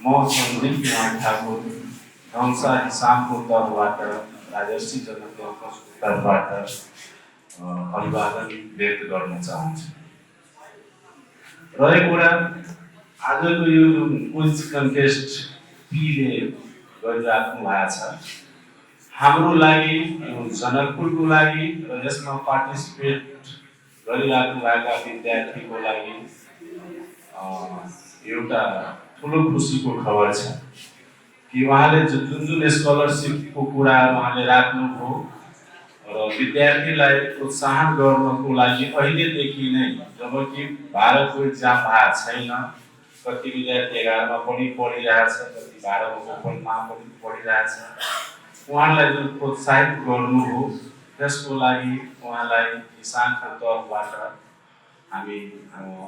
म सञ्जीव कुमार ठाकुर धनुषा इसामको तर्फबाट राजश्री जनक क्याम्पसको तर्फबाट अभिवादन व्यक्त गर्न चाहन्छु। रहेको कुरा आजको यो क्विज कन्टेस्ट पीले गरिराख्नु भएको छ हाम्रो लागि जनकपुरको लागि र यसमा पार्टिसिपेट गरिराख्नु भएका विद्यार्थीको लागि एउटा ठुलो खुसीको खबर छ कि उहाँले जुन स्कलरसिपको कुरा उहाँले राख्नुभयो र विद्यार्थीलाई प्रोत्साहन गर्नको लागि अहिलेदेखि नै जबकि भारतको इक्जाम भएको छैन कति विद्यार्थी 11मा पनि पढिरहेछ कति 12मा पनि पढिरहेछ उहाँलाई जुन प्रोत्साहित गर्नुभयो त्यसको लागि उहाँलाई किसानको तर्फबाट हामी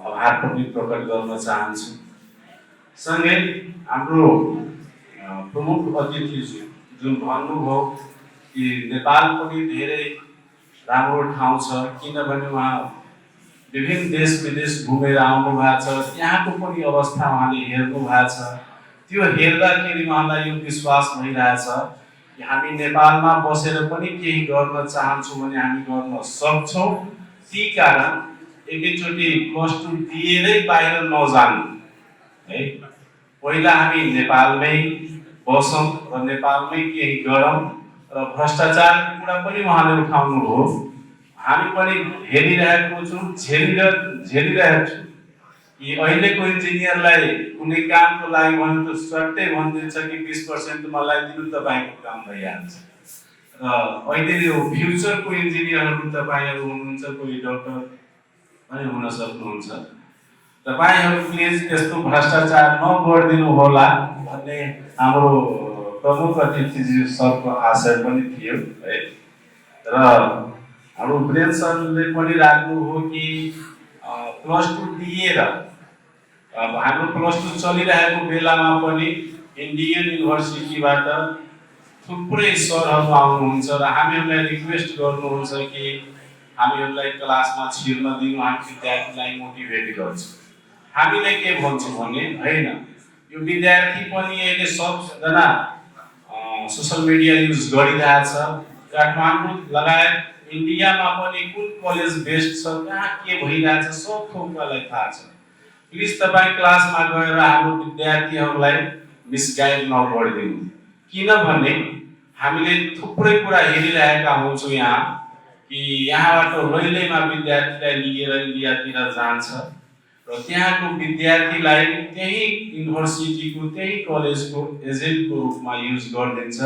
आभार पनि प्रकट गर्न चाहन्छौँ सँगै हाम्रो प्रमुख अतिथिज्यू जुन भन्नुभयो कि नेपाल पनि धेरै राम्रो ठाउँ छ किनभने उहाँ विभिन्न देश विदेश घुमेर आउनु भएको छ त्यहाँको पनि अवस्था उहाँले हेर्नु भएको छ त्यो हेर्दाखेरि उहाँलाई यो विश्वास भइरहेछ कि हामी नेपालमा बसेर पनि केही गर्न चाहन्छौँ भने हामी गर्न सक्छौँ ती कारण एकैचोटि +2 दिएरै बाहिर नजानु है पहिला हामी नेपालमै बसौँ र नेपालमै केही गरौँ र भ्रष्टाचारको कुरा पनि उहाँले उठाउनु हो हामी पनि हेरिरहेको छौँ झेलिरहेको छौँ कि अहिलेको इन्जिनियरलाई कुनै कामको लागि भने त सट्टै भनिदिन्छ कि 20% मलाई दिनु तपाईँको काम भइहाल्छ र अहिले यो फ्युचरको इन्जिनियरहरू तपाईँहरू हुनुहुन्छ कोही डक्टर पनि हुन सक्नुहुन्छ तपाईहरू प्लिज त्यस्तो भ्रष्टाचार नगरिदिनु होला भन्ने हाम्रो प्रमुख अतिथि सरको आशय पनि थियो है र हाम्रो ब्रेन सरले पनि राख्नु हो कि +2 दिएर अब हाम्रो +2 चलिरहेको बेलामा पनि इन्डियन युनिभर्सिटीबाट थुप्रै सरहरू आउनुहुन्छ र हामीहरूलाई रिक्वेस्ट गर्नुहुन्छ कि हामीहरूलाई क्लासमा छिर्न दिनु हामी विद्यार्थीलाई मोटिभेट गर्छौँ हामीले के भन्छौँ भने हैन यो विद्यार्थी पनि अहिले सबजना सोशल मिडिया युज गरिरहेछ काठमाडौँ लगायत इन्डियामा पनि कुन कलेज बेस्ट छ कहाँ के भइरहेछ सब थोकलाई थाहा छ प्लिज तपाईँ क्लासमा गएर हाम्रो विद्यार्थीहरूलाई मिसगाइड नगरिदिनु किनभने हामीले थुप्रै कुरा हेरिरहेका हुन्छौँ यहाँ कि यहाँबाट रैलैमा विद्यार्थीलाई लिएर इन्डियातिर जान्छ र त्यहाँको विद्यार्थीलाई त्यही युनिभर्सिटीको त्यही कलेजको एजेन्टको रूपमा युज गरिदिन्छ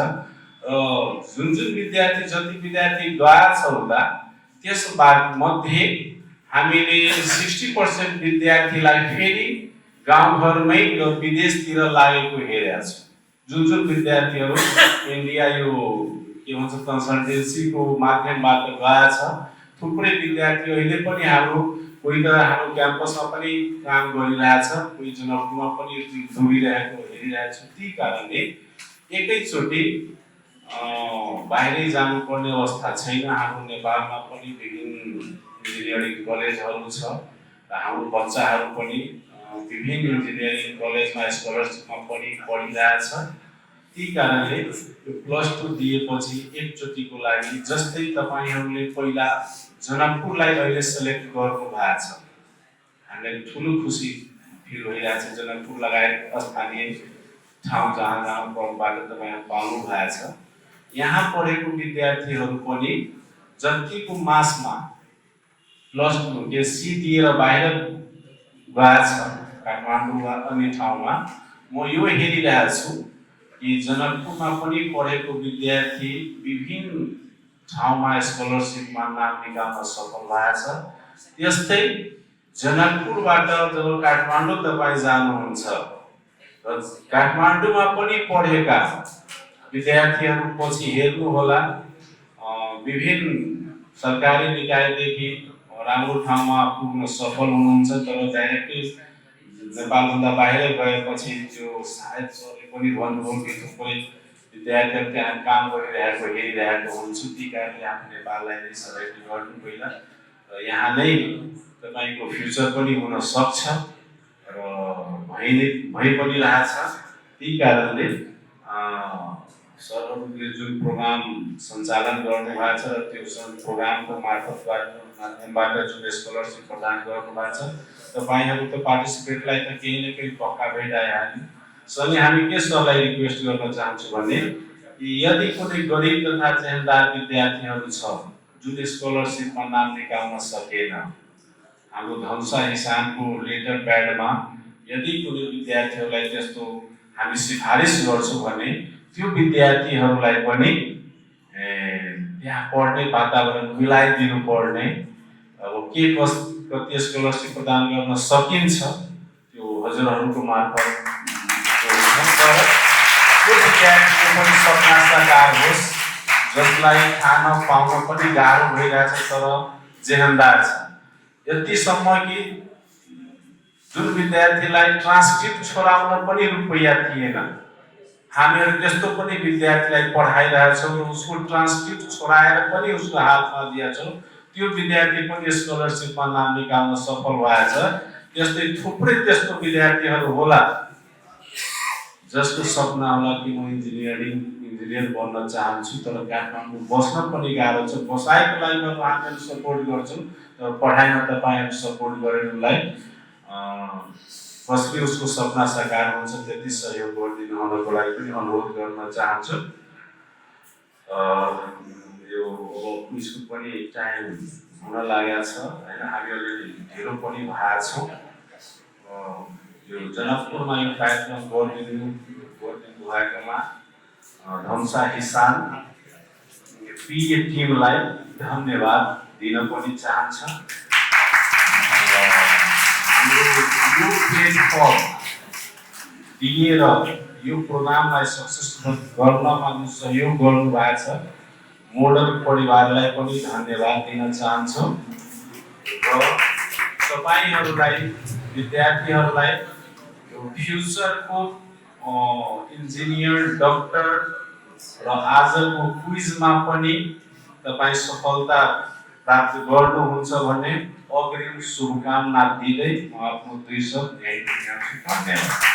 जुन विद्यार्थी जति विद्यार्थी गएको छ होला त्यसबाट मध्ये हामीले 60% विद्यार्थीलाई फेरि गाउँघरमै र विदेशतिर लागेको हेरेका छौँ जुन विद्यार्थीहरू इन्डिया यो के भन्छ कन्सल्टेन्सीको माध्यमबाट गएको छ थुप्रै विद्यार्थी अहिले पनि हाम्रो कोही त हाम्रो क्याम्पसमा पनि काम गरिरहेछ कोही जनकपुरमा पनि डुबिरहेको हेरिरहेको छु ती कारणले एकैचोटि बाहिरै जानुपर्ने अवस्था छैन हाम्रो नेपालमा पनि विभिन्न इन्जिनियरिङ कलेजहरू छ र हाम्रो बच्चाहरू पनि विभिन्न इन्जिनियरिङ कलेजमा स्कलरसिपमा पनि पढिरहेछ ती कारणले यो +2 दिएपछि एकचोटिको लागि जस्तै तपाईहरूले पहिला जनकपुरलाई अहिले सेलेक्ट गर्नु भएको छ हामीलाई ठुलो खुसी फिल भइरहेछ जनकपुर लगायत स्थानीय ठाउँ जहाँ पढ्नबाट तपाईँहरू पाउनु भएको छ यहाँ पढेको विद्यार्थीहरू पनि जतिको मासमा +2 के सी दिएर बाहिर गएको छ काठमाडौँ वा अन्य ठाउँमा म यो हेरिरहेको छु कि जनकपुरमा पनि पढेको विद्यार्थी विभिन्न ठाउँमा स्कलरसिपमा नाम निकाल्न सफल भएको छ त्यस्तै जनकपुरबाट जब काठमाडौँ तपाईँ जानुहुन्छ र काठमाडौँमा पनि पढेका विद्यार्थीहरू पछि हेर्नु होला विभिन्न सरकारी निकायदेखि राम्रो ठाउँमा पुग्न सफल हुनुहुन्छ तर डाइरेक्टली नेपालभन्दा बाहिर गएपछि त्यो सायद सरले पनि भन्नुभयो कि थुप्रै विद्यार्थीहरू त्यहाँ काम गरिरहेको हेरिरहेको हुन्छु ती कारणले हामी नेपाललाई नै सेलेक्ट गर्नु पहिला र यहाँ नै तपाईँको फ्युचर पनि हुन सक्छ र भइ पनि रहेछ ती कारणले सरहरूले जुन प्रोग्राम सञ्चालन गर्नुभएको छ र त्यो प्रोग्रामको माध्यमबाट जुन स्कलरसिप प्रदान गर्नुभएको छ तपाईहरु त पार्टिसिपेटलाई त केही न केही पक्का भेटाइहाल्नु। सँगै हामी के सरलाई रिक्वेस्ट गर्न चाहन्छु भने यदि कुनै गरिब तथा जेहेन्दार विद्यार्थीहरू छ जुन स्कलरसिपमा नाम निकाल्न सकेन, हाम्रो धनुषा हिसानको लेटर प्याडमा यदि कुनै विद्यार्थीहरूलाई त्यस्तो हामी सिफारिस गर्छौँ भने त्यो विद्यार्थीहरूलाई पनि त्यहाँ पढ्ने वातावरण मिलाइदिनु पर्ने, अब के कति स्कलरसिप प्रदान गर्न सकिन्छ त्यो हजुरहरूको मार्फत त्यो विद्यार्थीको पनि सपना साकार होस्, जसलाई खान पाउन पनि गाह्रो भइरहेछ तर जेहेन्दार छ। यतिसम्म कि जुन विद्यार्थीलाई ट्रान्सक्रिप्ट छोडाउन पनि रुपैयाँ थिएन, हामीहरू त्यस्तो पनि विद्यार्थीलाई पढाइरहेछौँ, उसको ट्रान्सक्रिप्ट छोडाएर पनि उसको हातमा दिएछौँ, त्यो विद्यार्थी पनि स्कलरसिपमा नाम निकाल्न सफल भएछ। त्यस्तै थुप्रै त्यस्तो विद्यार्थीहरू होला जसको सपना होला कि म इन्जिनियर बन्न चाहन्छु तर काठमाडौँ बस्न पनि गाह्रो छ। बसाइको लागि त हामीहरू सपोर्ट गर्छौँ तर पढाइमा तपाईँहरू सपोर्ट गरेनलाई कसरी उसको सपना साकार हुन्छ त्यति सहयोग गरिदिनु हुनको लागि पनि अनुरोध गर्न चाहन्छु। यो अब कुइजको पनि टाइम हुन लागेको छ हैन, हामीहरूले ढिलो पनि भएको छौँ। यो जनकपुरमा यो कार्यक्रम गरिदिनु भएकोमा धनुषा हिसान पिए टिमलाई धन्यवाद दिन पनि चाहन्छ। यो प्लेटफर्म दिएर यो प्रोग्रामलाई सक्सेसफुल गर्नमा सहयोग गर्नुभएको छ, मोडल परिवारलाई पनि धन्यवाद दिन चाहन्छु। र तपाईहरुलाई विद्यार्थीहरूलाई फ्युचरको इन्जिनियर, डाक्टर र आजको क्विजमा पनि तपाईँ सफलता प्राप्त गर्नुहुन्छ भन्ने अग्रिम शुभकामना दिँदै म आफ्नो 2 शब्द यही दिन राख्छु। धन्यवाद।